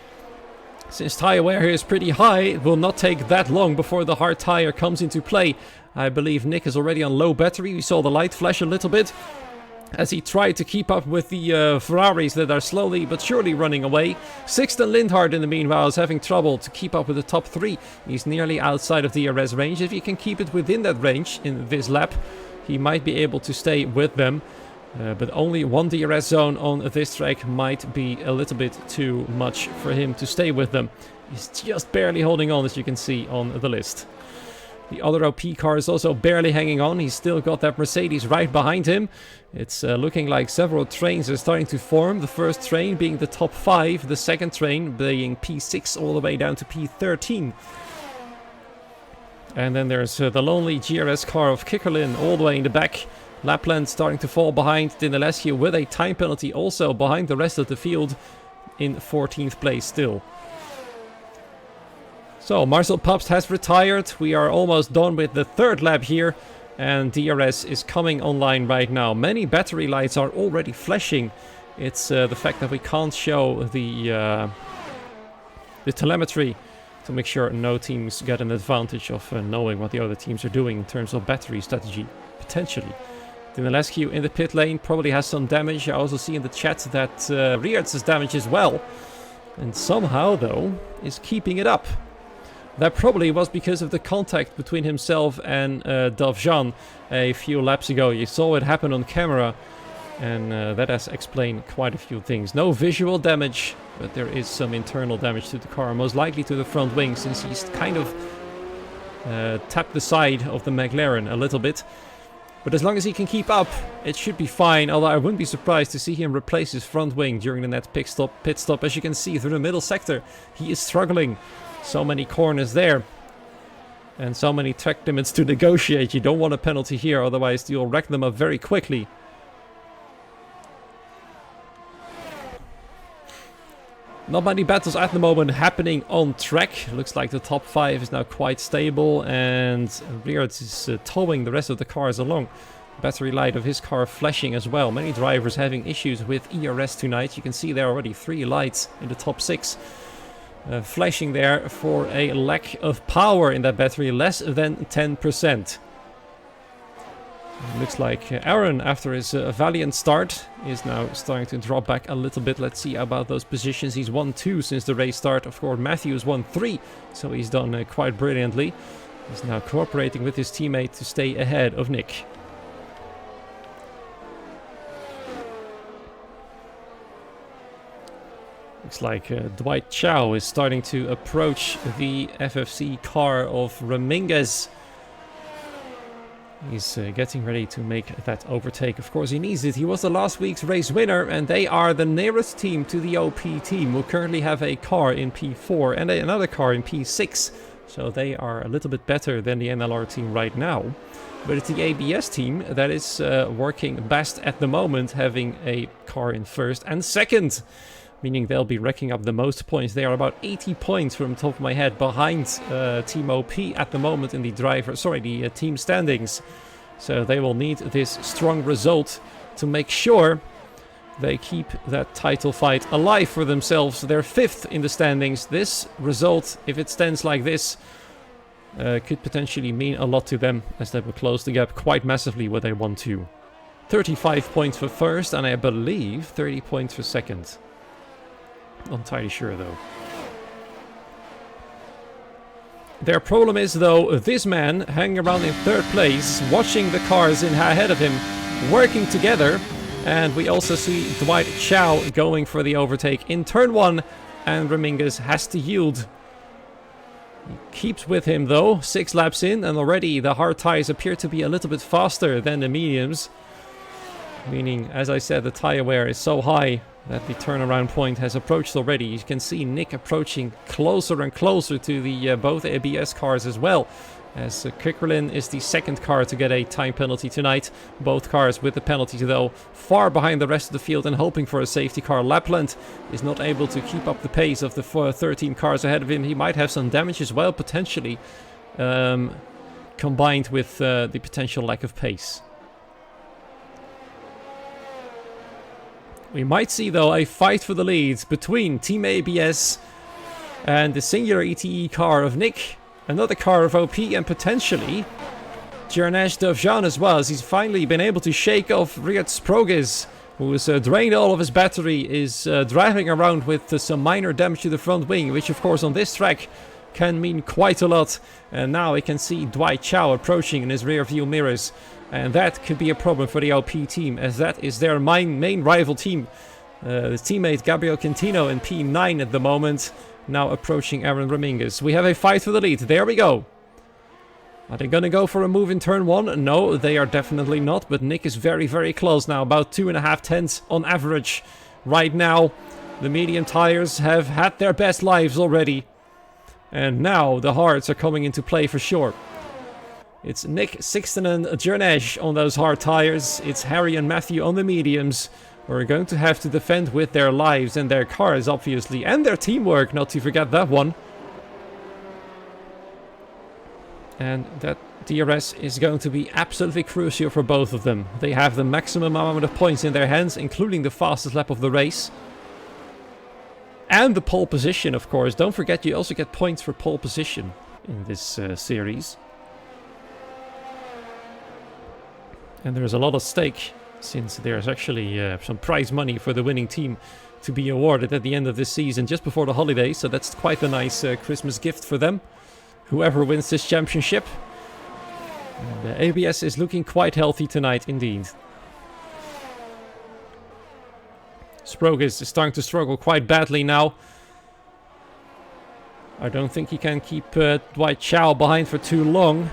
Since tire wear here is pretty high, it will not take that long before the hard tire comes into play. I believe Nick is already on low battery. We saw the light flash a little bit as he tried to keep up with the Ferraris that are slowly but surely running away. Sixten Lindhard in the meanwhile is having trouble to keep up with the top 3. He's nearly outside of the DRS range. If he can keep it within that range in this lap, he might be able to stay with them. But only 1 DRS zone on this track might be a little bit too much for him to stay with them. He's just barely holding on, as you can see on the list. The other OP car is also barely hanging on. He's still got that Mercedes right behind him. It's looking like several trains are starting to form. The first train being the top 5. The second train being P6 all the way down to P13. And then there's the lonely GRS car of Kikkerlin all the way in the back. Lapland starting to fall behind. Dinalescu with a time penalty also behind the rest of the field in 14th place still. So Marcel Pabst has retired. We are almost done with the third lap here. And DRS is coming online right now. Many battery lights are already flashing. It's the fact that we can't show the telemetry to make sure no teams get an advantage of knowing what the other teams are doing in terms of battery strategy, potentially. Dinalescu in the pit lane probably has some damage. I also see in the chat that Riertz has damage as well. And somehow, though, is keeping it up. That probably was because of the contact between himself and Dovjan a few laps ago. You saw it happen on camera. And that has explained quite a few things. No visual damage, but there is some internal damage to the car. Most likely to the front wing, since he's kind of tapped the side of the McLaren a little bit. But as long as he can keep up, it should be fine. Although I wouldn't be surprised to see him replace his front wing during the next pit stop. As you can see through the middle sector, he is struggling. So many corners there. And so many track limits to negotiate. You don't want a penalty here, otherwise you'll rack them up very quickly. Not many battles at the moment happening on track. Looks like the top 5 is now quite stable, and Riertz is towing the rest of the cars along. Battery light of his car flashing as well. Many drivers having issues with ERS tonight. You can see there already 3 lights in the top 6. Flashing there for a lack of power in that battery, less than 10%. Looks like Aaron, after his valiant start, is now starting to drop back a little bit. Let's see about those positions. He's won 2 since the race start. Of course, Matthews won 3, so he's done quite brilliantly. He's now cooperating with his teammate to stay ahead of Nick. Looks like Dwight Chow is starting to approach the FFC car of Raminguez. He's getting ready to make that overtake. Of course, he needs it. He was the last week's race winner, and they are the nearest team to the OP team, who currently have a car in P4 and another car in P6. So they are a little bit better than the NLR team right now. But it's the ABS team that is working best at the moment, having a car in first and second. Meaning they'll be racking up the most points. They are about 80 points from the top of my head behind Team OP at the moment in the team standings. So they will need this strong result to make sure they keep that title fight alive for themselves. They're 5th in the standings. This result, if it stands like this, could potentially mean a lot to them, as they will close the gap quite massively where they want to. 35 points for first, and I believe 30 points for second. Not entirely sure though. Their problem is though, this man hanging around in 3rd place, watching the cars ahead of him working together. And we also see Dwight Chow going for the overtake in turn 1, and Raminguez has to yield. He keeps with him though, 6 laps in, and already the hard tires appear to be a little bit faster than the mediums. Meaning, as I said, the tire wear is so high that the turnaround point has approached already. You can see Nick approaching closer and closer to the both ABS cars as well. As Kikkerlin is the 2nd car to get a time penalty tonight. Both cars with the penalty though far behind the rest of the field and hoping for a safety car. Lapland is not able to keep up the pace of the 13 cars ahead of him. He might have some damage as well potentially, combined with the potential lack of pace. We might see, though, a fight for the lead between Team ABS and the singular ETE car of Nick, another car of OP, and potentially Jernej Dovjan as well, as he's finally been able to shake off Riyad Sprogis, who has drained all of his battery, is driving around with some minor damage to the front wing, which of course on this track can mean quite a lot. And now we can see Dwight Chow approaching in his rear view mirrors. And that could be a problem for the OP team, as that is their main rival team. His teammate Gabriel Quintino in P9 at the moment, now approaching Aaron Raminguez. We have a fight for the lead. There we go. Are they going to go for a move in turn 1? No, they are definitely not. But Nick is very, very close now. About 2.5 tenths on average. Right now, the medium tires have had their best lives already. And now the hards are coming into play for sure. It's Nick, Sixten and Jernej on those hard tires. It's Harry and Matthew on the mediums. We're going to have to defend with their lives and their cars, obviously. And their teamwork, not to forget that one. And that DRS is going to be absolutely crucial for both of them. They have the maximum amount of points in their hands, including the fastest lap of the race. And the pole position, of course. Don't forget, you also get points for pole position in this series. And there's a lot at stake, since there's actually some prize money for the winning team to be awarded at the end of this season, just before the holidays. So that's quite a nice Christmas gift for them, whoever wins this championship. And, ABS is looking quite healthy tonight, indeed. Sprogis is starting to struggle quite badly now. I don't think he can keep Dwight Chow behind for too long.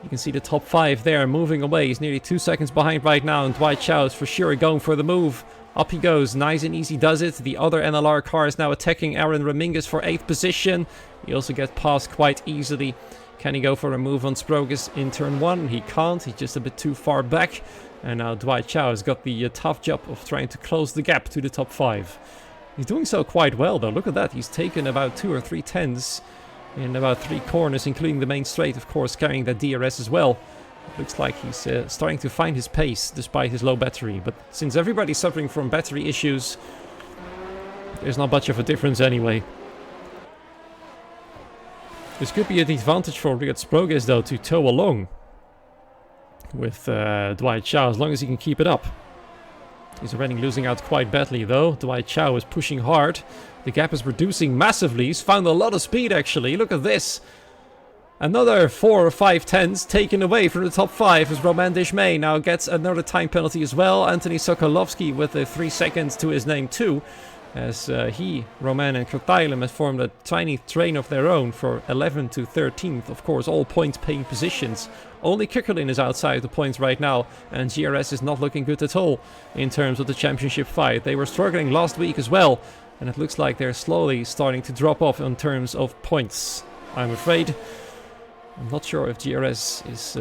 You can see the top 5 there moving away. He's nearly 2 seconds behind right now, and Dwight Chow is for sure going for the move. Up he goes, nice and easy does it. The other NLR car is now attacking Aaron Raminges for 8th position. He also gets past quite easily. Can he go for a move on Sprogis in turn 1? He can't, he's just a bit too far back. And now Dwight Chow has got the tough job of trying to close the gap to the top 5. He's doing so quite well though, look at that. He's taken about 2 or 3 tenths in about 3 corners, including the main straight, of course, carrying that DRS as well. It looks like he's starting to find his pace despite his low battery. But since everybody's suffering from battery issues, there's not much of a difference anyway. This could be an advantage for Riyad Sprogis though, to tow along with Dwight Chow, as long as he can keep it up. He's already losing out quite badly though. Dwight Chow is pushing hard. The gap is reducing massively. He's found a lot of speed actually. Look at this. Another 4 or 5 tenths taken away from the top 5 as Romain Desmay now gets another time penalty as well. Anthony Sokolovsky with 3 seconds to his name too, as Romain and Krotailem have formed a tiny train of their own for 11th to 13th. Of course, all point paying positions. Only Kikkerlin is outside the points right now, and GRS is not looking good at all in terms of the championship fight. They were struggling last week as well, and it looks like they're slowly starting to drop off in terms of points, I'm afraid. I'm not sure if GRS is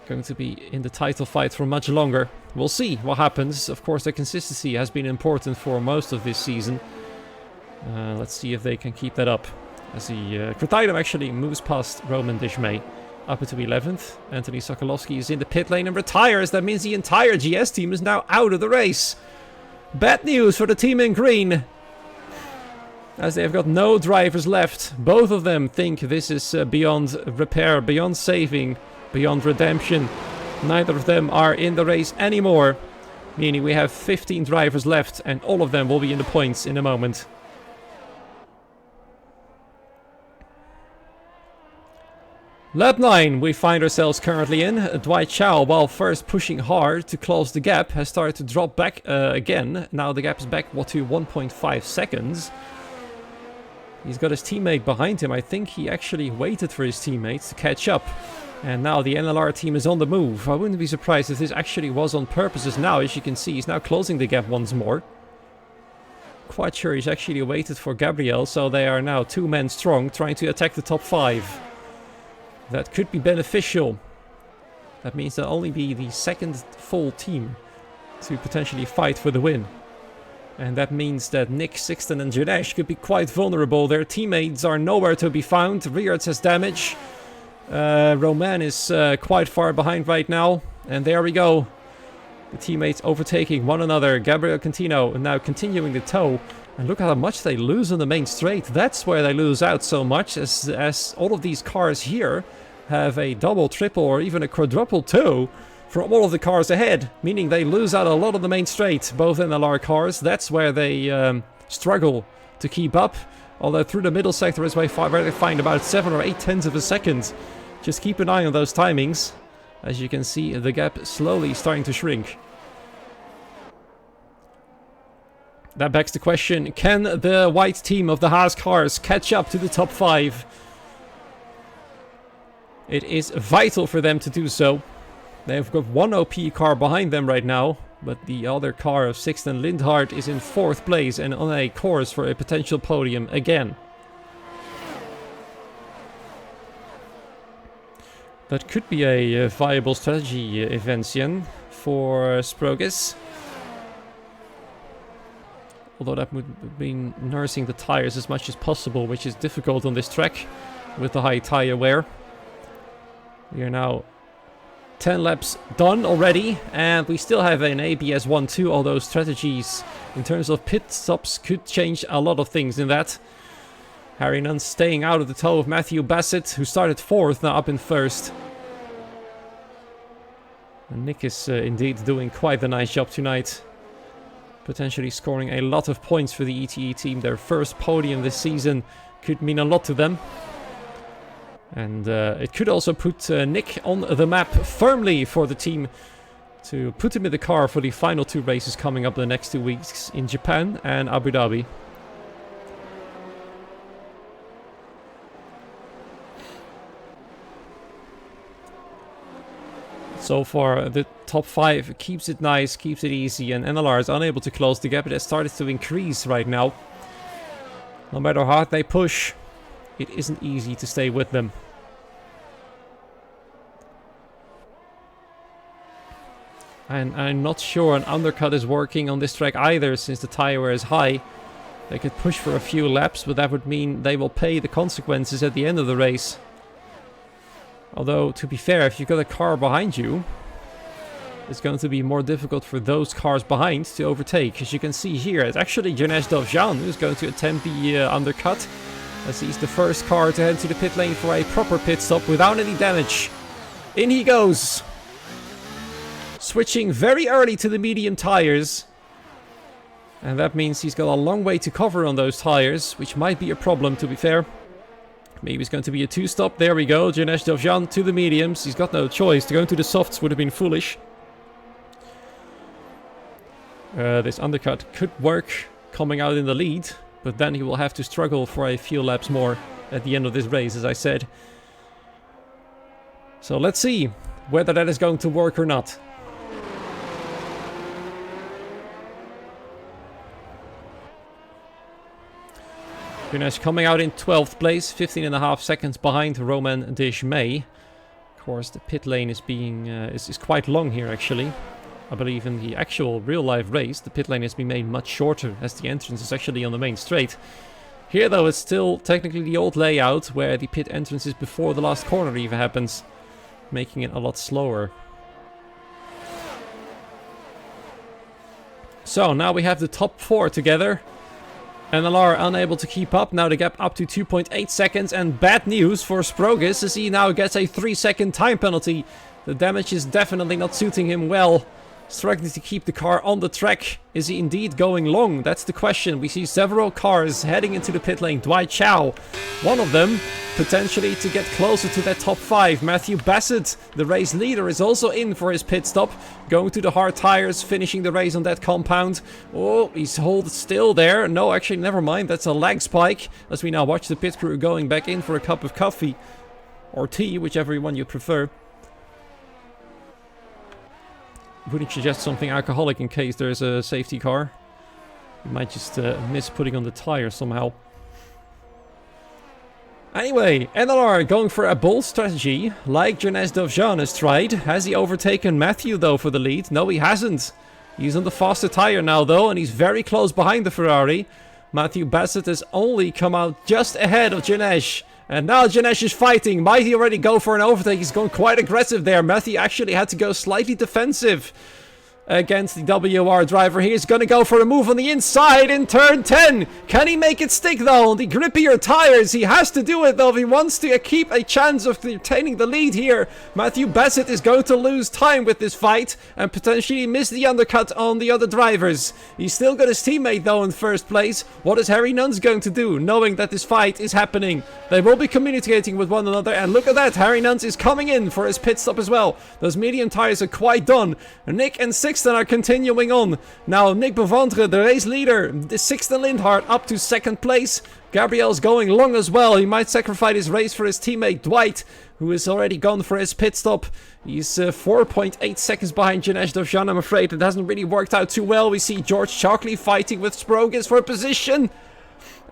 going to be in the title fight for much longer. We'll see what happens. Of course, their consistency has been important for most of this season. Let's see if they can keep that up. As Krotailem actually moves past Romain Desmay up into 11th. Anthony Sokolovsky is in the pit lane and retires. That means the entire GS team is now out of the race. Bad news for the team in green, as they've got no drivers left. Both of them think this is beyond repair, beyond saving, beyond redemption. Neither of them are in the race anymore, meaning we have 15 drivers left and all of them will be in the points in a moment. Lap 9 we find ourselves currently in. Dwight Chow, while first pushing hard to close the gap, has started to drop back again. Now the gap is back to 1.5 seconds. He's got his teammate behind him. I think he actually waited for his teammates to catch up. And now the NLR team is on the move. I wouldn't be surprised if this actually was on purpose, as now, as you can see, he's now closing the gap once more. Quite sure he's actually waited for Gabriel, so they are now 2 men strong, trying to attack the top 5. That could be beneficial. That means there'll only be the second full team to potentially fight for the win. And that means that Nick, Sixten and Janesh could be quite vulnerable. Their teammates are nowhere to be found. Riyad has damage. Romain is quite far behind right now. And there we go. The teammates overtaking one another. Gabriel Cantino now continuing the tow. And look how much they lose on the main straight. That's where they lose out so much, as all of these cars here have a double, triple, or even a quadruple tow from all of the cars ahead, meaning they lose out a lot on the main straight, both NLR cars. That's where they struggle to keep up, although through the middle sector is where they find about 7 or 8 tenths of a second. Just keep an eye on those timings. As you can see, the gap slowly starting to shrink. That begs the question, can the white team of the Haas cars catch up to the top 5? It is vital for them to do so. They've got one OP car behind them right now, but the other car of Sixten Lindhart is in 4th place and on a course for a potential podium again. That could be a viable strategy, Evensian, for Sprogis. Although that would mean nursing the tires as much as possible, which is difficult on this track with the high tire wear. We are now 10 laps done already, and we still have an ABS 1-2, although strategies in terms of pit stops could change a lot of things in that. Harry Nunn staying out of the toe of Matthew Bassett, who started 4th, now up in 1st. And Nick is indeed doing quite a nice job tonight. Potentially scoring a lot of points for the ETE team. Their first podium this season could mean a lot to them. And it could also put Nick on the map firmly for the team to put him in the car for the final 2 races coming up the next 2 weeks in Japan and Abu Dhabi. So far, the top 5 keeps it nice, keeps it easy, and NLR is unable to close the gap. It has started to increase right now. No matter how hard they push, it isn't easy to stay with them. And I'm not sure an undercut is working on this track either, since the tire wear is high. They could push for a few laps, but that would mean they will pay the consequences at the end of the race. Although, to be fair, if you've got a car behind you, it's going to be more difficult for those cars behind to overtake. As you can see here, it's actually Janesh Dovjan who's going to attempt the undercut, as he's the first car to head to the pit lane for a proper pit stop without any damage. In he goes! Switching very early to the medium tires. And that means he's got a long way to cover on those tires, which might be a problem, to be fair. Maybe it's going to be a 2-stop. There we go. Janesh Dovjan to the mediums. He's got no choice. To go into the softs would have been foolish. This undercut could work coming out in the lead, but then he will have to struggle for a few laps more at the end of this race, as I said. So let's see whether that is going to work or not. Janesh coming out in 12th place, 15.5 seconds behind Roman Desmay. Of course, the pit lane is being is quite long here, actually. I believe in the actual real-life race, the pit lane has been made much shorter, as the entrance is actually on the main straight. Here, though, it's still technically the old layout, where the pit entrance is before the last corner even happens, making it a lot slower. So, now we have the top 4 together. NLR unable to keep up, now the gap up to 2.8 seconds, and bad news for Sprogis as he now gets a 3-second time penalty. The damage is definitely not suiting him well. Struggling to keep the car on the track. Is he indeed going long? That's the question. We see several cars heading into the pit lane. Dwight Chow, one of them, potentially to get closer to that top 5. Matthew Bassett, the race leader, is also in for his pit stop. Going to the hard tires, finishing the race on that compound. Oh, he's hold still there. No, actually, never mind. That's a lag spike. As we now watch the pit crew going back in for a cup of coffee. Or tea, whichever one you prefer. Wouldn't suggest something alcoholic in case there's a safety car. You might just miss putting on the tire somehow. Anyway, NLR going for a bold strategy, like Janesh Dovjan has tried. Has he overtaken Matthew, though, for the lead? No, he hasn't. He's on the faster tire now, though, and he's very close behind the Ferrari. Matthew Bassett has only come out just ahead of Janesh. And now Janesh is fighting. Might he already go for an overtake? He's gone quite aggressive there. Matthew actually had to go slightly defensive against the WR driver. He's going to go for a move on the inside in turn 10. Can he make it stick, though? On the grippier tires, he has to do it, though, if he wants to keep a chance of retaining the lead here. Matthew Bassett is going to lose time with this fight and potentially miss the undercut on the other drivers. He's still got his teammate, though, in first place. What is Harry Nuns going to do, knowing that this fight is happening? They will be communicating with one another, and look at that, Harry Nuns is coming in for his pit stop as well. Those medium tires are quite done. Nick and Sixten are continuing on. Now Nick Bevandre, the race leader, the Sixten Lindhart up to second place. Gabriel's going long as well. He might sacrifice his race for his teammate Dwight, who is already gone for his pit stop. He's 4.8 seconds behind Janesh Dovjan. I'm afraid it hasn't really worked out too well. We see George Chalkley fighting with Sprogis for a position.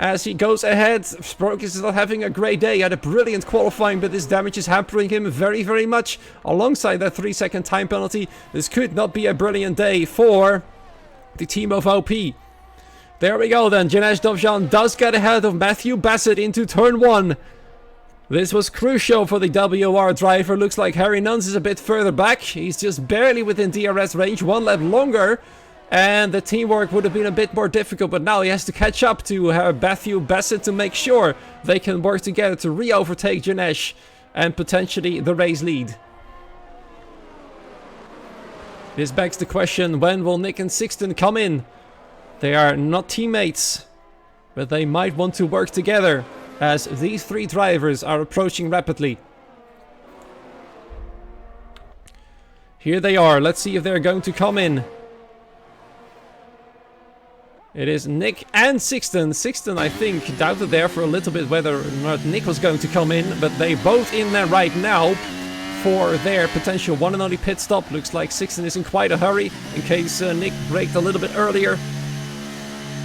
as he goes ahead. Sprokus is not having a great day. He had a brilliant qualifying, but this damage is hampering him very, very much. Alongside that 3-second time penalty, this could not be a brilliant day for the team of OP. There we go then. Janesh Dovjan does get ahead of Matthew Bassett into turn 1. This was crucial for the WR driver. Looks like Harry Nuns is a bit further back. He's just barely within DRS range. 1 lap longer. And the teamwork would have been a bit more difficult. But now he has to catch up to Matthew Bassett to make sure they can work together to re-overtake Janesh and potentially the race lead. This begs the question, when will Nick and Sixten come in? They are not teammates, but they might want to work together as these 3 drivers are approaching rapidly. Here they are. Let's see if they're going to come in. It is Nick and Sixten. Sixten, I think, doubted there for a little bit whether or not Nick was going to come in, but they both in there right now for their potential one and only pit stop. Looks like Sixten is in quite a hurry in case Nick braked a little bit earlier.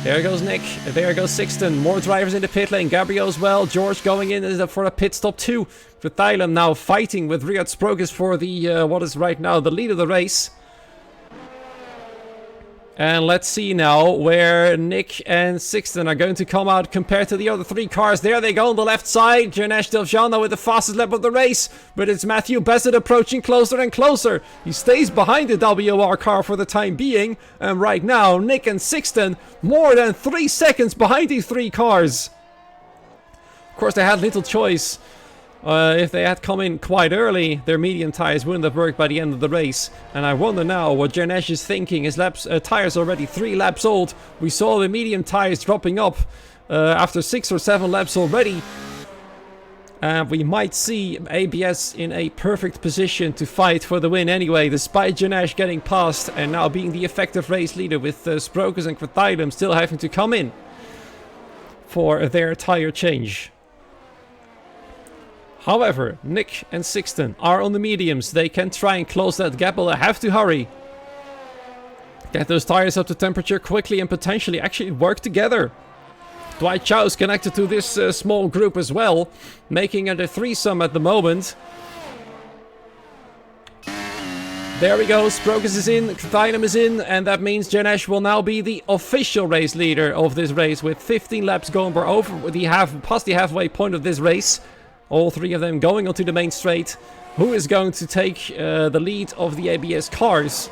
There goes Nick. There goes Sixten. More drivers in the pit lane. Gabriel as well. George going in for a pit stop too. Vertailen now fighting with Riyad Sprogus for the what is right now the lead of the race. And let's see now where Nick and Sixten are going to come out compared to the other 3 cars. There they go on the left side. Janesh Dovjan with the fastest lap of the race. But it's Matthew Bassett approaching closer and closer. He stays behind the WR car for the time being. And right now, Nick and Sixten more than 3 seconds behind these 3 cars. Of course, they had little choice. If they had come in quite early, their medium tires wouldn't have worked by the end of the race. And I wonder now what Janesh is thinking. His tires already 3 laps old. We saw the medium tires dropping up after 6 or 7 laps already. We might see ABS in a perfect position to fight for the win anyway, despite Janesh getting past and now being the effective race leader with Sprokus and Vertailen still having to come in for their tire change. However, Nick and Sixten are on the mediums. They can try and close that gap, but they have to hurry. Get those tires up to temperature quickly and potentially actually work together. Dwight Chow is connected to this small group as well, making it a threesome at the moment. There we go, Sprokus is in, Vertailen is in, and that means Janesh will now be the official race leader of this race with 15 laps going. We're over past the halfway point of this race. All 3 of them going onto the main straight. Who is going to take the lead of the ABS cars?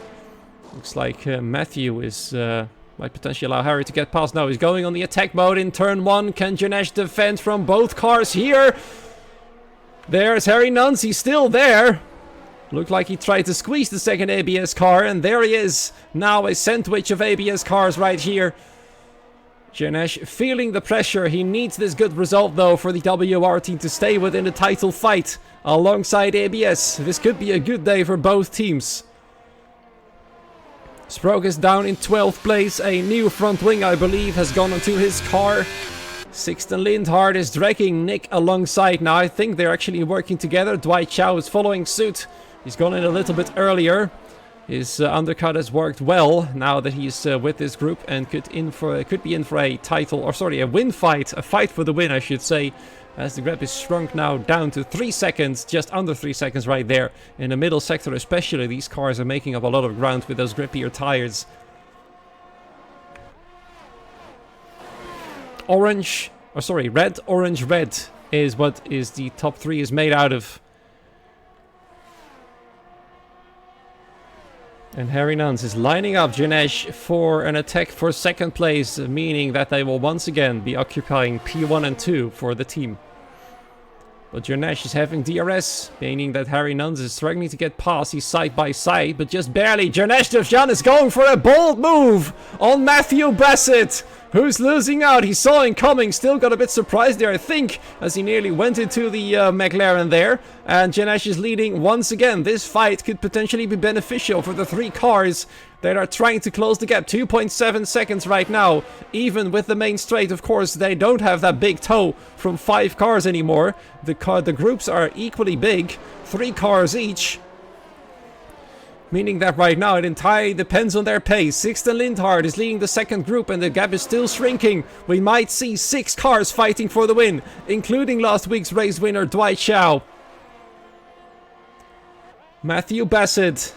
Looks like Matthew is might potentially allow Harry to get past. Now he's going on the attack mode in turn 1. Can Janesh defend from both cars here? There's Harry Nuns. He's still there. Looked like he tried to squeeze the second ABS car, and there he is. Now a sandwich of ABS cars right here. Janesh feeling the pressure. He needs this good result though for the WR team to stay within the title fight alongside ABS. This could be a good day for both teams. Sprogus down in 12th place. A new front wing, I believe, has gone onto his car. Sixten Lindhard is dragging Nick alongside now. I think they're actually working together. Dwight Chow is following suit. He's gone in a little bit earlier. His undercut has worked well now that he's with this group and could be in for a title, or sorry, a win fight, a fight for the win, I should say, as the gap is shrunk now down to 3 seconds, just under 3 seconds right there. In the middle sector especially, these cars are making up a lot of ground with those grippier tires. Orange, or sorry, red, orange, red is what is the top 3 is made out of. And Harry Nuns is lining up Janesh for an attack for second place, meaning that they will once again be occupying P1 and 2 for the team. But Janesh is having DRS, meaning that Harry Nuns is struggling to get past. He's side by side, but just barely. Janesh Dovjan is going for a bold move on Matthew Bassett, who's losing out. He saw him coming, still got a bit surprised there, I think, as he nearly went into the McLaren there. And Janesh is leading once again. This fight could potentially be beneficial for the 3 cars that are trying to close the gap. 2.7 seconds right now. Even with the main straight, of course, they don't have that big tow from 5 cars anymore. The groups are equally big, 3 cars each. Meaning that right now it entirely depends on their pace. Sixten Lindhard is leading the second group and the gap is still shrinking. We might see 6 cars fighting for the win, including last week's race winner Dwight Chow. Matthew Bassett.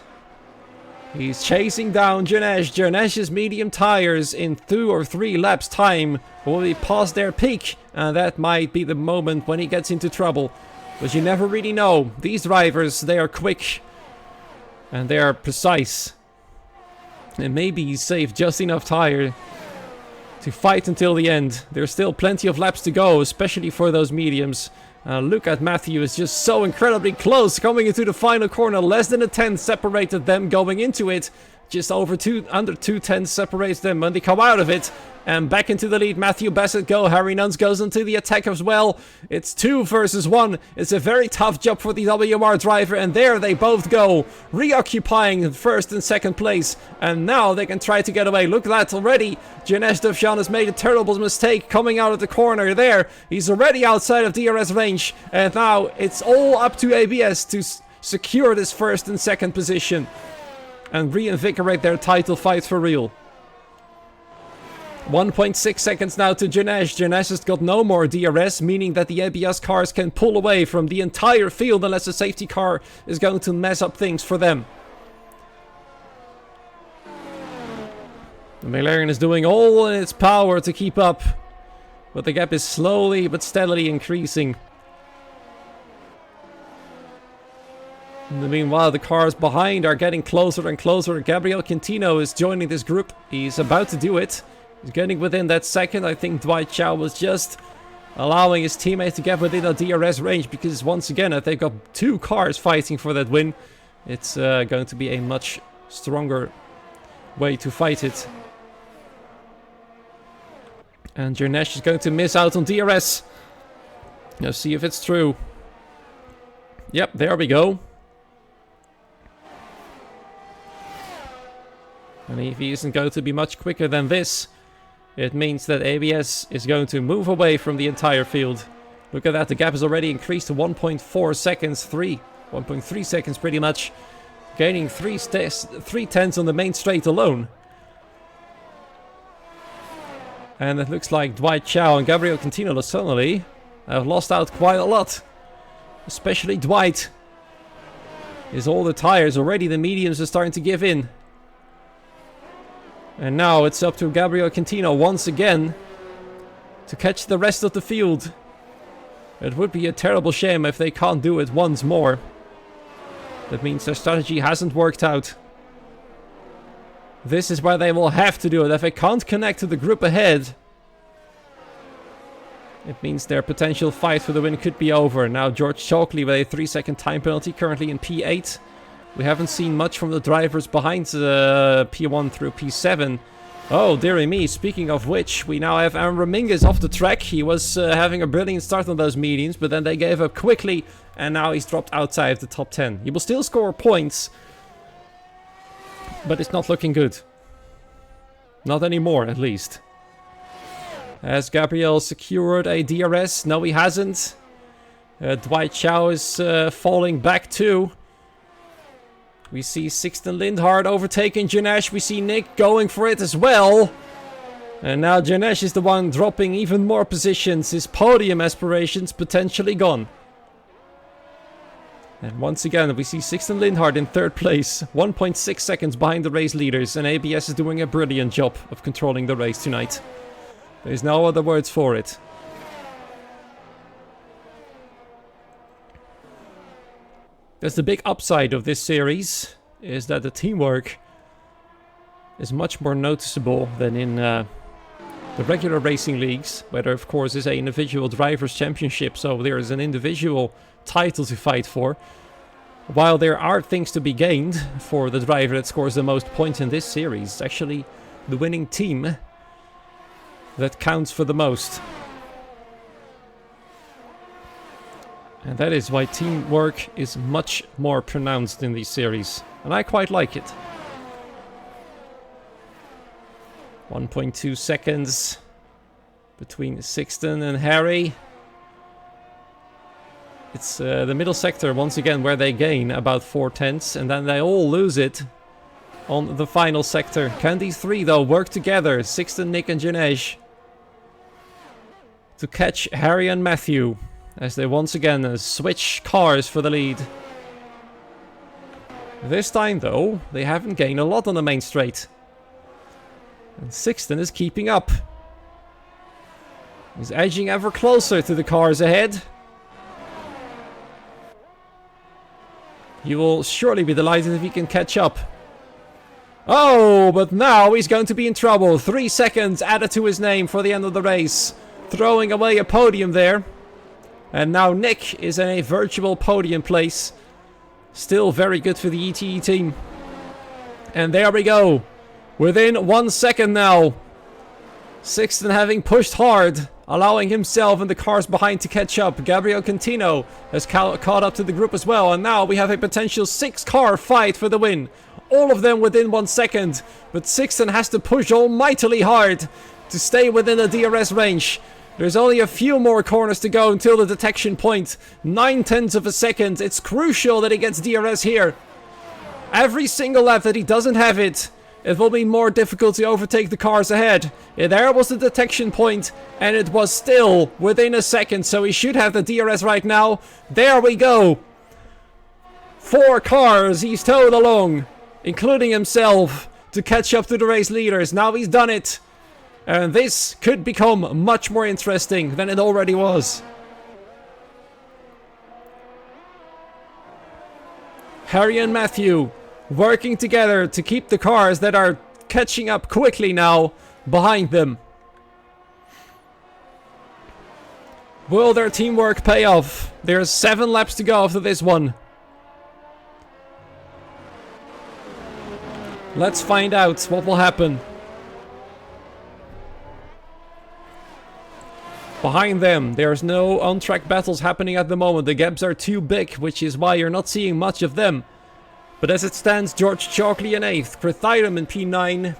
He's chasing down Janesh. Janesh's medium tires in 2 or 3 laps time will be past their peak. And that might be the moment when he gets into trouble. But you never really know. These drivers, they are quick. And they are precise. And maybe he saved just enough tire to fight until the end. There's still plenty of laps to go, especially for those mediums. Look at Matthew, is just so incredibly close coming into the final corner. Less than a tenth separated them going into it. Just under 2 tenths separates them when they come out of it. And back into the lead, Matthew Bassett go. Harry Nuns goes into the attack as well. It's 2 versus 1. It's a very tough job for the WR driver. And there they both go, reoccupying first and second place. And now they can try to get away. Look at that already. Janesh Dovjan has made a terrible mistake coming out of the corner there. He's already outside of DRS range. And now it's all up to ABS to secure this first and second position. And reinvigorate their title fight for real. 1.6 seconds now to Janesh. Janesh has got no more DRS, meaning that the ABS cars can pull away from the entire field unless the safety car is going to mess up things for them. The McLaren is doing all in its power to keep up, but the gap is slowly but steadily increasing. Meanwhile, the cars behind are getting closer and closer. Gabriel Quintino is joining this group. He's about to do it. He's getting within that second. I think Dwight Chow was just allowing his teammate to get within a DRS range because once again, if they've got 2 cars fighting for that win, it's going to be a much stronger way to fight it. And Janesh is going to miss out on DRS. Let's see if it's true. Yep, there we go. And if he isn't going to be much quicker than this, it means that ABS is going to move away from the entire field. Look at that, the gap has already increased to 1.4 seconds, 1.3 seconds pretty much. Gaining 3 tenths on the main straight alone. And it looks like Dwight Chow and Gabriel Quintino suddenly have lost out quite a lot. Especially Dwight. Is all the tires, already the mediums are starting to give in. And now it's up to Gabriel Quintino once again to catch the rest of the field. It would be a terrible shame if they can't do it once more. That means their strategy hasn't worked out. This is where they will have to do it. If they can't connect to the group ahead, it means their potential fight for the win could be over. Now George Chalkley with a 3-second time penalty, currently in P8. We haven't seen much from the drivers behind P1 through P7. Oh, dearie me, speaking of which, we now have Aaron Raminguez off the track. He was having a brilliant start on those meetings, but then they gave up quickly, and now he's dropped outside of the top 10. He will still score points, but it's not looking good. Not anymore, at least. Has Gabriel secured a DRS? No, he hasn't. Dwight Chow is falling back too. We see Sixten Lindhard overtaking Janesh. We see Nick going for it as well. And now Janesh is the one dropping even more positions. His podium aspirations potentially gone. And once again, we see Sixten Lindhard in 3rd place. 1.6 seconds behind the race leaders. And ABS is doing a brilliant job of controlling the race tonight. There's no other words for it. That's the big upside of this series, is that the teamwork is much more noticeable than in the regular racing leagues, where there of course is an individual drivers championship, so there is an individual title to fight for. While there are things to be gained for the driver that scores the most points in this series, it's actually the winning team that counts for the most. And that is why teamwork is much more pronounced in these series. And I quite like it. 1.2 seconds between Sixten and Harry. It's the middle sector once again where they gain about 4/10, and then they all lose it on the final sector. Can these three though work together, Sixten, Nick and Janesh, to catch Harry and Matthew as they once again switch cars for the lead? This time though, they haven't gained a lot on the main straight. And Sixten is keeping up. He's edging ever closer to the cars ahead. He will surely be delighted if he can catch up. Oh, but now he's going to be in trouble. 3 seconds added to his name for the end of the race. Throwing away a podium there. And now Nick is in a virtual podium place. Still very good for the ETE team. And there we go. Within 1 second now. Sixten having pushed hard, allowing himself and the cars behind to catch up. Gabriel Quintino has caught up to the group as well. And now we have a potential 6-car fight for the win. All of them within 1 second. But Sixten has to push almightily hard to stay within the DRS range. There's only a few more corners to go until the detection point. 9/10 of a second. It's crucial that he gets DRS here. Every single lap that he doesn't have it, it will be more difficult to overtake the cars ahead. There was the detection point, and it was still within a second, so he should have the DRS right now. There we go. 4 cars he's towed along, including himself, to catch up to the race leaders. Now he's done it. And this could become much more interesting than it already was. Harry and Matthew working together to keep the cars that are catching up quickly now behind them. Will their teamwork pay off? There's 7 laps to go after this one. Let's find out what will happen. Behind them, there's no on-track battles happening at the moment. The gaps are too big, which is why you're not seeing much of them. But as it stands, George Chalkley in 8th, Krithiram in P9,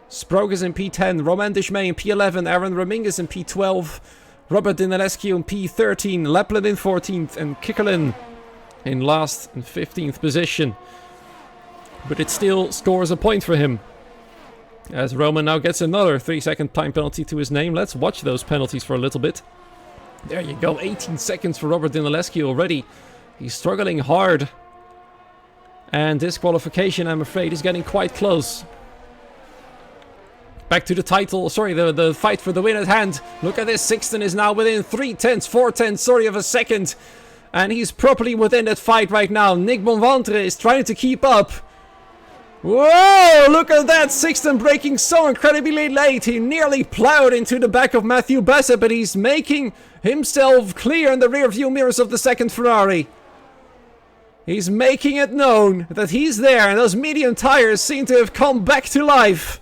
Sprogus in P10, Roman Dishmay in P11, Aaron Ramingus in P12, Robert Dinalescu in P13, Lapland in 14th, and Kikkerlin in last and 15th position. But it still scores a point for him, as Roman now gets another 3-second time penalty to his name. Let's watch those penalties for a little bit. There you go, 18 seconds for Robert Dinalescu already. He's struggling hard. And disqualification, I'm afraid, is getting quite close. Back to the title, sorry, the fight for the win at hand. Look at this, Sixten is now within 4/10 of a second. And he's properly within that fight right now. Nick Bonventre is trying to keep up. Whoa, look at that, Sixten braking so incredibly late. He nearly plowed into the back of Matthew Bassett, but he's making himself clear in the rear view mirrors of the second Ferrari. He's making it known that he's there, and those medium tires seem to have come back to life.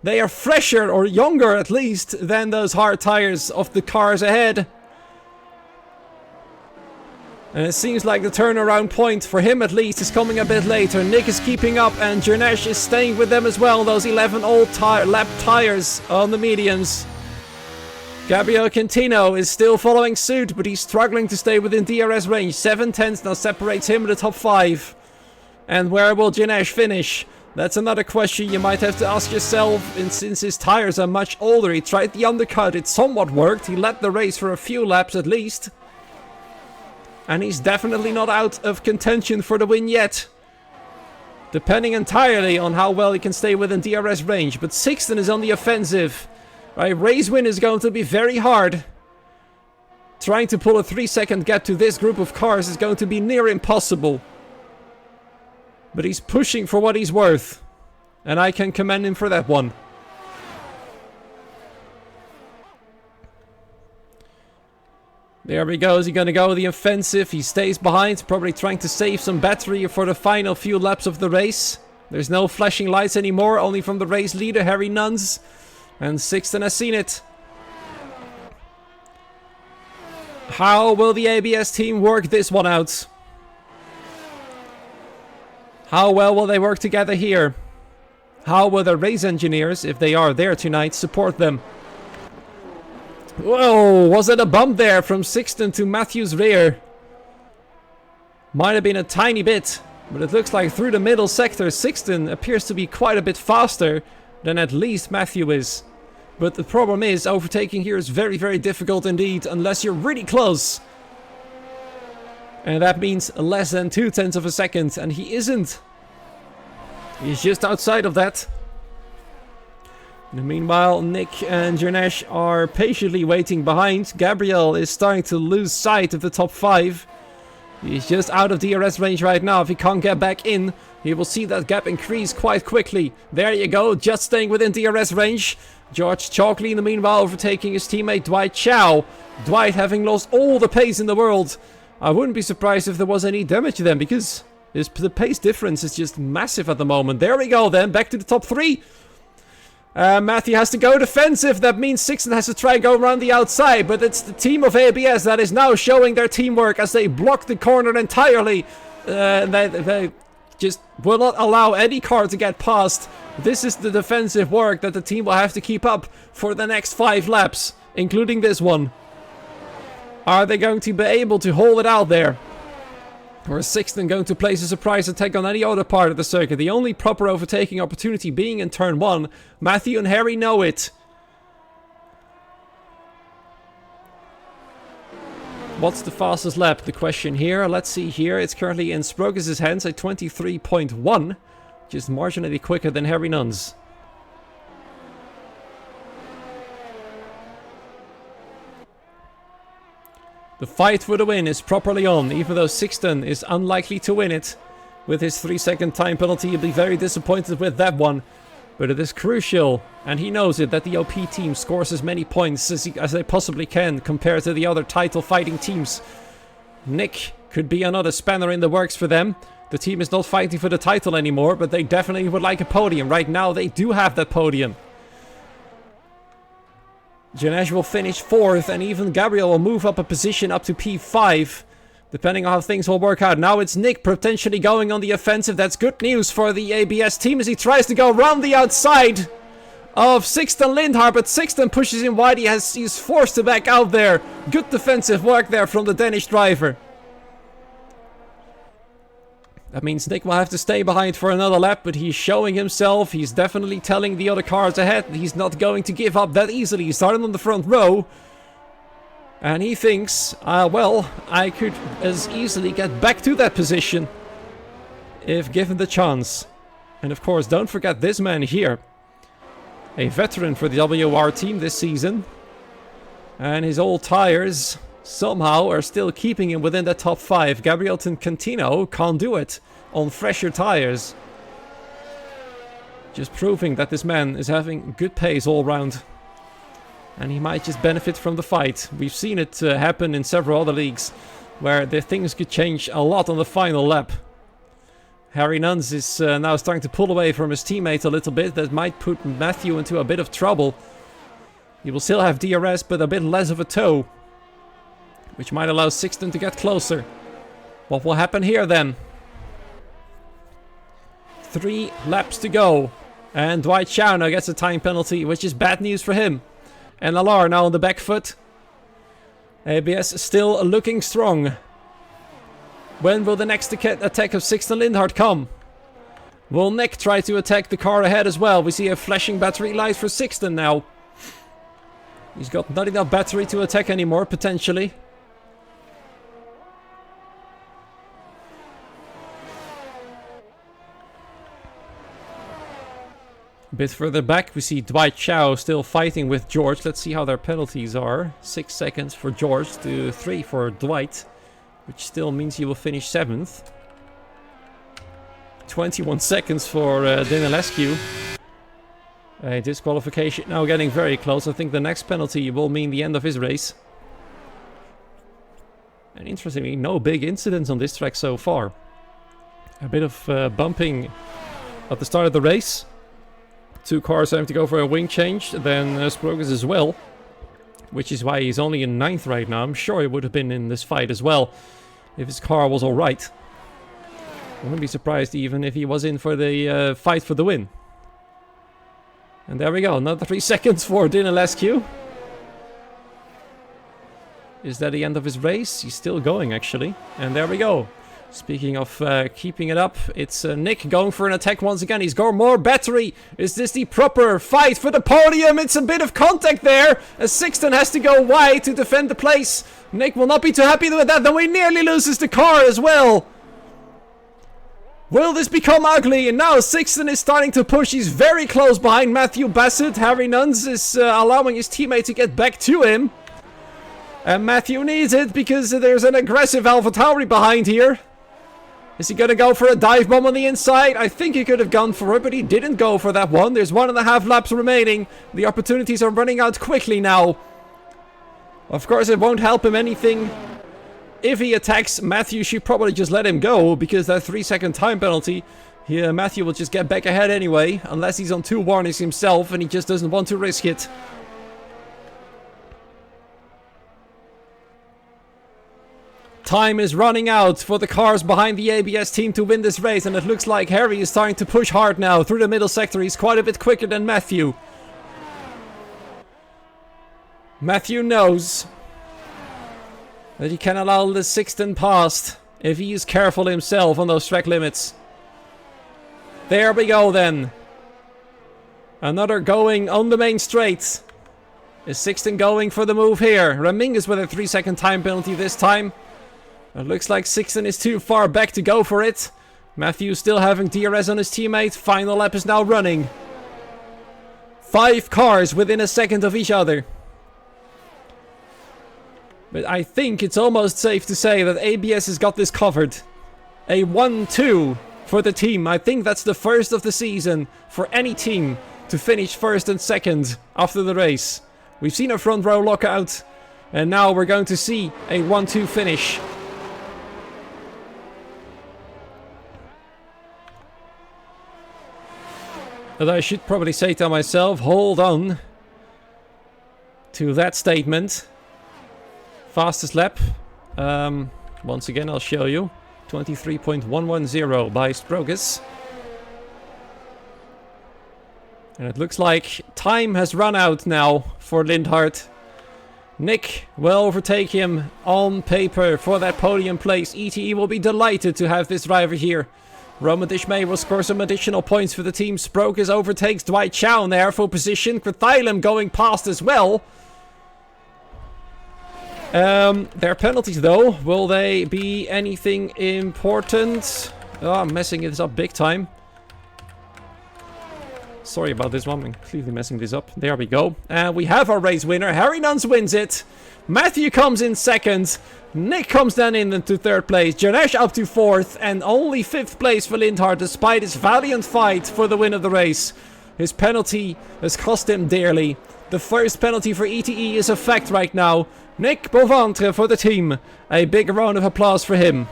They are fresher, or younger at least, than those hard tires of the cars ahead. And it seems like the turnaround point, for him at least, is coming a bit later. Nick is keeping up, and Janesh is staying with them as well. Those 11 old lap tires on the mediums. Gabriel Quintino is still following suit, but he's struggling to stay within DRS range. 7/10 now separates him in the top 5. And where will Janesh finish? That's another question you might have to ask yourself, and since his tires are much older. He tried the undercut, it somewhat worked. He led the race for a few laps at least. And he's definitely not out of contention for the win yet. Depending entirely on how well he can stay within DRS range. But Sixten is on the offensive. A race win is going to be very hard. Trying to pull a 3-second gap to this group of cars is going to be near impossible. But he's pushing for what he's worth. And I can commend him for that one. There he goes. He's going to go with the offensive. He stays behind, probably trying to save some battery for the final few laps of the race. There's no flashing lights anymore, only from the race leader, Harry Nuns. And Sixten has seen it. How will the ABS team work this one out? How well will they work together here? How will the race engineers, if they are there tonight, support them? Whoa, was it a bump there from Sixten to Matthew's rear? Might have been a tiny bit, but it looks like through the middle sector, Sixten appears to be quite a bit faster than at least Matthew is. But the problem is, overtaking here is very, very difficult indeed, unless you're really close. And that means less than 0.2 of a second, and he isn't. He's just outside of that. In the meanwhile, Nick and Janesh are patiently waiting behind. Gabriel is starting to lose sight of the top 5. He's just out of DRS range right now. If he can't get back in, he will see that gap increase quite quickly. There you go, just staying within DRS range. George Chalkley in the meanwhile overtaking his teammate Dwight Chow. Dwight having lost all the pace in the world. I wouldn't be surprised if there was any damage to them, because the pace difference is just massive at the moment. There we go then, back to the top 3. Matthew has to go defensive. That means Sixten has to try and go around the outside. But it's the team of ABS that is now showing their teamwork as they block the corner entirely. They just will not allow any car to get past. This is the defensive work that the team will have to keep up for the next 5 laps, including this one. Are they going to be able to hold it out there? Or is Sixten going to place a surprise attack on any other part of the circuit? The only proper overtaking opportunity being in turn 1. Matthew and Harry know it. What's the fastest lap? The question here. Let's see here. It's currently in Sprogus' hands at 23.1. Just marginally quicker than Harry Nunn's. The fight for the win is properly on, even though Sixten is unlikely to win it. With his 3-second time penalty, he'll be very disappointed with that one. But it is crucial, and he knows it, that the OP team scores as many points as they possibly can compared to the other title-fighting teams. Nick could be another spanner in the works for them. The team is not fighting for the title anymore, but they definitely would like a podium. Right now, they do have that podium. Janesh will finish 4th, and even Gabriel will move up a position up to P5, depending on how things will work out. Now it's Nick potentially going on the offensive. That's good news for the ABS team as he tries to go around the outside of Sixten Lindhart, but Sixten pushes him wide. He's forced to back out there. Good defensive work there from the Danish driver. That means Nick will have to stay behind for another lap, but he's showing himself. He's definitely telling the other cars ahead he's not going to give up that easily. He started on the front row. And he thinks, well, I could as easily get back to that position if given the chance. And of course, don't forget this man here. A veteran for the WR team this season. And his old tires somehow are still keeping him within the top 5. Gabriel Cantino can't do it on fresher tires. Just proving that this man is having good pace all round. And he might just benefit from the fight. We've seen it happen in several other leagues where the things could change a lot on the final lap. Harry Nuns is now starting to pull away from his teammate a little bit. That might put Matthew into a bit of trouble. He will still have DRS, but a bit less of a tow, which might allow Sixten to get closer. What will happen here then? 3 laps to go. And Dwight Chow now gets a time penalty, which is bad news for him. And Alar now on the back foot. ABS still looking strong. When will the next attack of Sixten Lindhart come? Will Nick try to attack the car ahead as well? We see a flashing battery light for Sixten now. He's got not enough battery to attack anymore, potentially. A bit further back, we see Dwight Chow still fighting with George. Let's see how their penalties are. 6 seconds for George to 3 for Dwight, which still means he will finish 7th. 21 seconds for Dinilescu. A disqualification now getting very close. I think the next penalty will mean the end of his race. And interestingly, no big incidents on this track so far. A bit of bumping at the start of the race. 2 cars having to go for a wing change, then Sprogus as well. Which is why he's only in 9th right now. I'm sure he would have been in this fight as well if his car was alright. I wouldn't be surprised even if he was in for the fight for the win. And there we go, another 3 seconds for Dinilescu. Is that the end of his race? He's still going actually. And there we go. Speaking of keeping it up, it's Nick going for an attack once again. He's got more battery. Is this the proper fight for the podium? It's a bit of contact there, as Sixten has to go wide to defend the place. Nick will not be too happy with that, then he nearly loses the car as well. Will this become ugly? And now Sixten is starting to push. He's very close behind Matthew Bassett. Harry Nuns is allowing his teammate to get back to him. And Matthew needs it because there's an aggressive AlphaTauri behind here. Is he going to go for a dive bomb on the inside? I think he could have gone for it, but he didn't go for that one. There's 1.5 laps remaining. The opportunities are running out quickly now. Of course, it won't help him anything. If he attacks, Matthew should probably just let him go, because that 3-second time penalty, Matthew will just get back ahead anyway, unless he's on 2 warnings himself and he just doesn't want to risk it. Time is running out for the cars behind the ABS team to win this race, and it looks like Harry is starting to push hard now through the middle sector. He's quite a bit quicker than Matthew. Matthew knows that he can allow the Sixten past if he is careful himself on those track limits. There we go then. Another going on the main straight. Is Sixten going for the move here? Ramingus with a 3-second time penalty this time. It looks like Sixten is too far back to go for it. Matthew still having DRS on his teammate. Final lap is now running. 5 cars within a second of each other. But I think it's almost safe to say that ABS has got this covered. A 1-2 for the team. I think that's the first of the season for any team to finish first and second after the race. We've seen a front row lockout, and now we're going to see a 1-2 finish. But I should probably say to myself, hold on to that statement. Fastest lap, once again I'll show you, 23.110 by Sprogus. And it looks like time has run out now for Lindhart. Nick will overtake him on paper for that podium place. ETE will be delighted to have this driver here. Roman Dishmay will score some additional points for the team. Sprogus overtakes Dwight Chow in there for position. Krathylum going past as well. Their penalties though, will they be anything important? Oh, I'm messing this up big time. Sorry about this one, I'm clearly messing this up. There we go. And we have our race winner. Harry Nuns wins it. Matthew comes in second. Nick comes then into third place. Janesh up to fourth. And only fifth place for Lindhart, despite his valiant fight for the win of the race. His penalty has cost him dearly. The first penalty for ETE is a fact right now. Nick Boventre for the team. A big round of applause for him.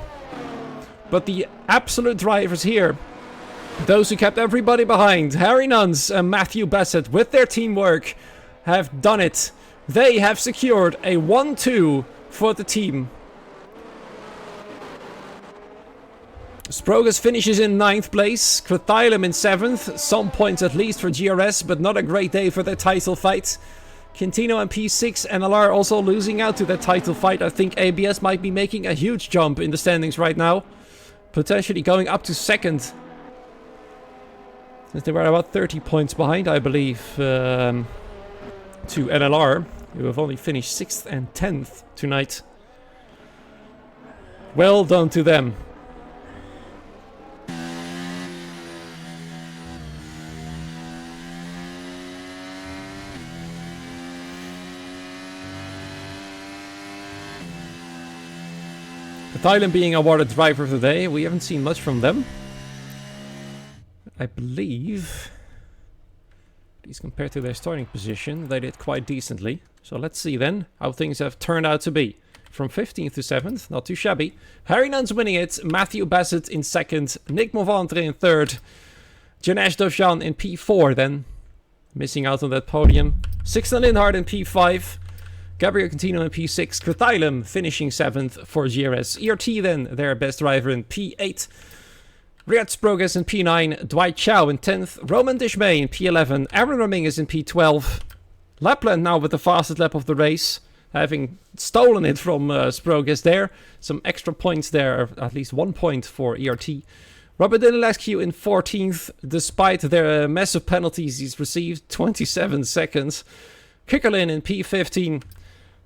But the absolute drivers here, those who kept everybody behind, Harry Nuns and Matthew Bassett, with their teamwork, have done it. They have secured a 1-2 for the team. Sprogus finishes in 9th place, Krathylum in 7th, some points at least for GRS, but not a great day for their title fight. Quintino and P6 and LR also losing out to their title fight. I think ABS might be making a huge jump in the standings right now, potentially going up to 2nd. Since they were about 30 points behind, I believe, to NLR, who have only finished 6th and 10th tonight. Well done to them. Thailand being awarded driver of the day. We haven't seen much from them. I believe, at least compared to their starting position, they did quite decently. So let's see then how things have turned out to be. From 15th to 7th, not too shabby. Harry Nuns winning it, Matthew Bassett in 2nd, Nick Moventre in 3rd, Janesh Dovjan in P4 then, missing out on that podium. Sixten Lindhart in P5, Gabriel Contino in P6, Krathylum finishing 7th for GRS. ERT then, their best driver in P8. Riyad Sprogus in P9, Dwight Chow in 10th, Roman Dishmay in P11, Aaron Ramingus in P12. Lapland now with the fastest lap of the race. having stolen it from Sprogis there. Some extra points there, at least 1 point for ERT. Robert Dinilescu in 14th, despite their massive penalties he's received, 27 seconds. Kikkerlin in P15,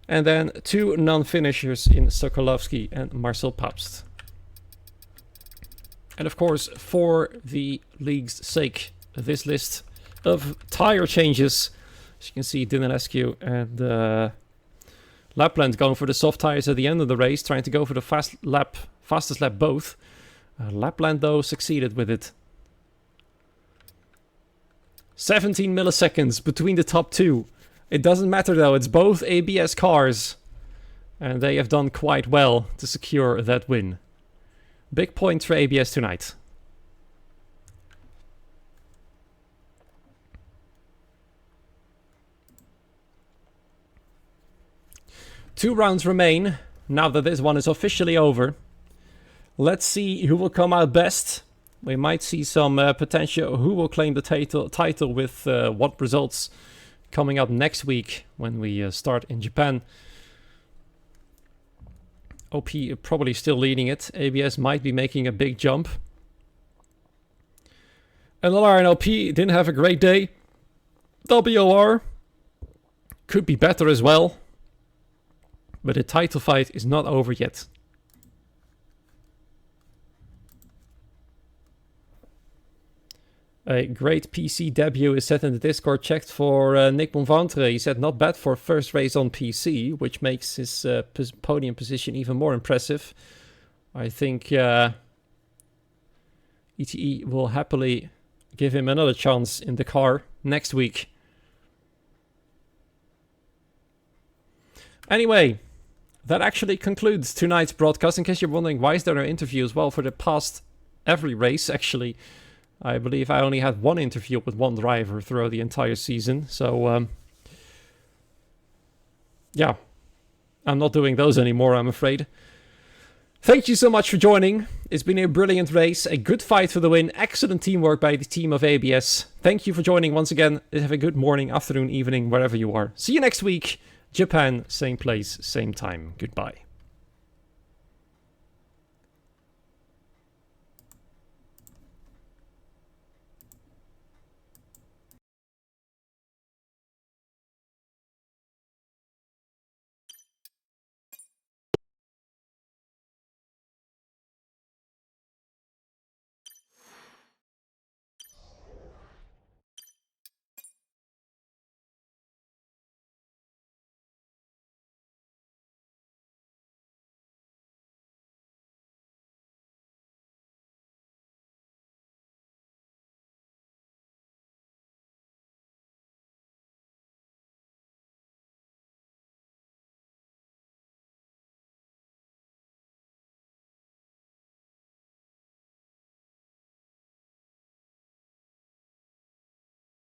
and then 2 non-finishers in Sokolovsky and Marcel Pabst. And of course, for the league's sake, this list of tire changes, as you can see, Dinilescu and Lapland going for the soft tires at the end of the race, trying to go for the fastest lap both. Lapland, though, succeeded with it. 17 milliseconds between the top 2. It doesn't matter, though. It's both ABS cars. And they have done quite well to secure that win. Big point for ABS tonight. Two rounds remain, now that this one is officially over. Let's see who will come out best. We might see some potential who will claim the title with what results coming up next week when we start in Japan. OP probably still leading it. ABS might be making a big jump. LR and OP didn't have a great day. WOR could be better as well. But the title fight is not over yet. A great PC debut is set in the Discord. Checked for Nick Bonventre. He said not bad for first race on PC, which makes his podium position even more impressive. I think ETE will happily give him another chance in the car next week. Anyway, that actually concludes tonight's broadcast. In case you're wondering why is there no interviews, well, for the past every race actually, I believe I only had one interview with one driver throughout the entire season. So, yeah, I'm not doing those anymore, I'm afraid. Thank you so much for joining. It's been a brilliant race, a good fight for the win, excellent teamwork by the team of ABS. Thank you for joining once again. Have a good morning, afternoon, evening, wherever you are. See you next week. Japan, same place, same time. Goodbye.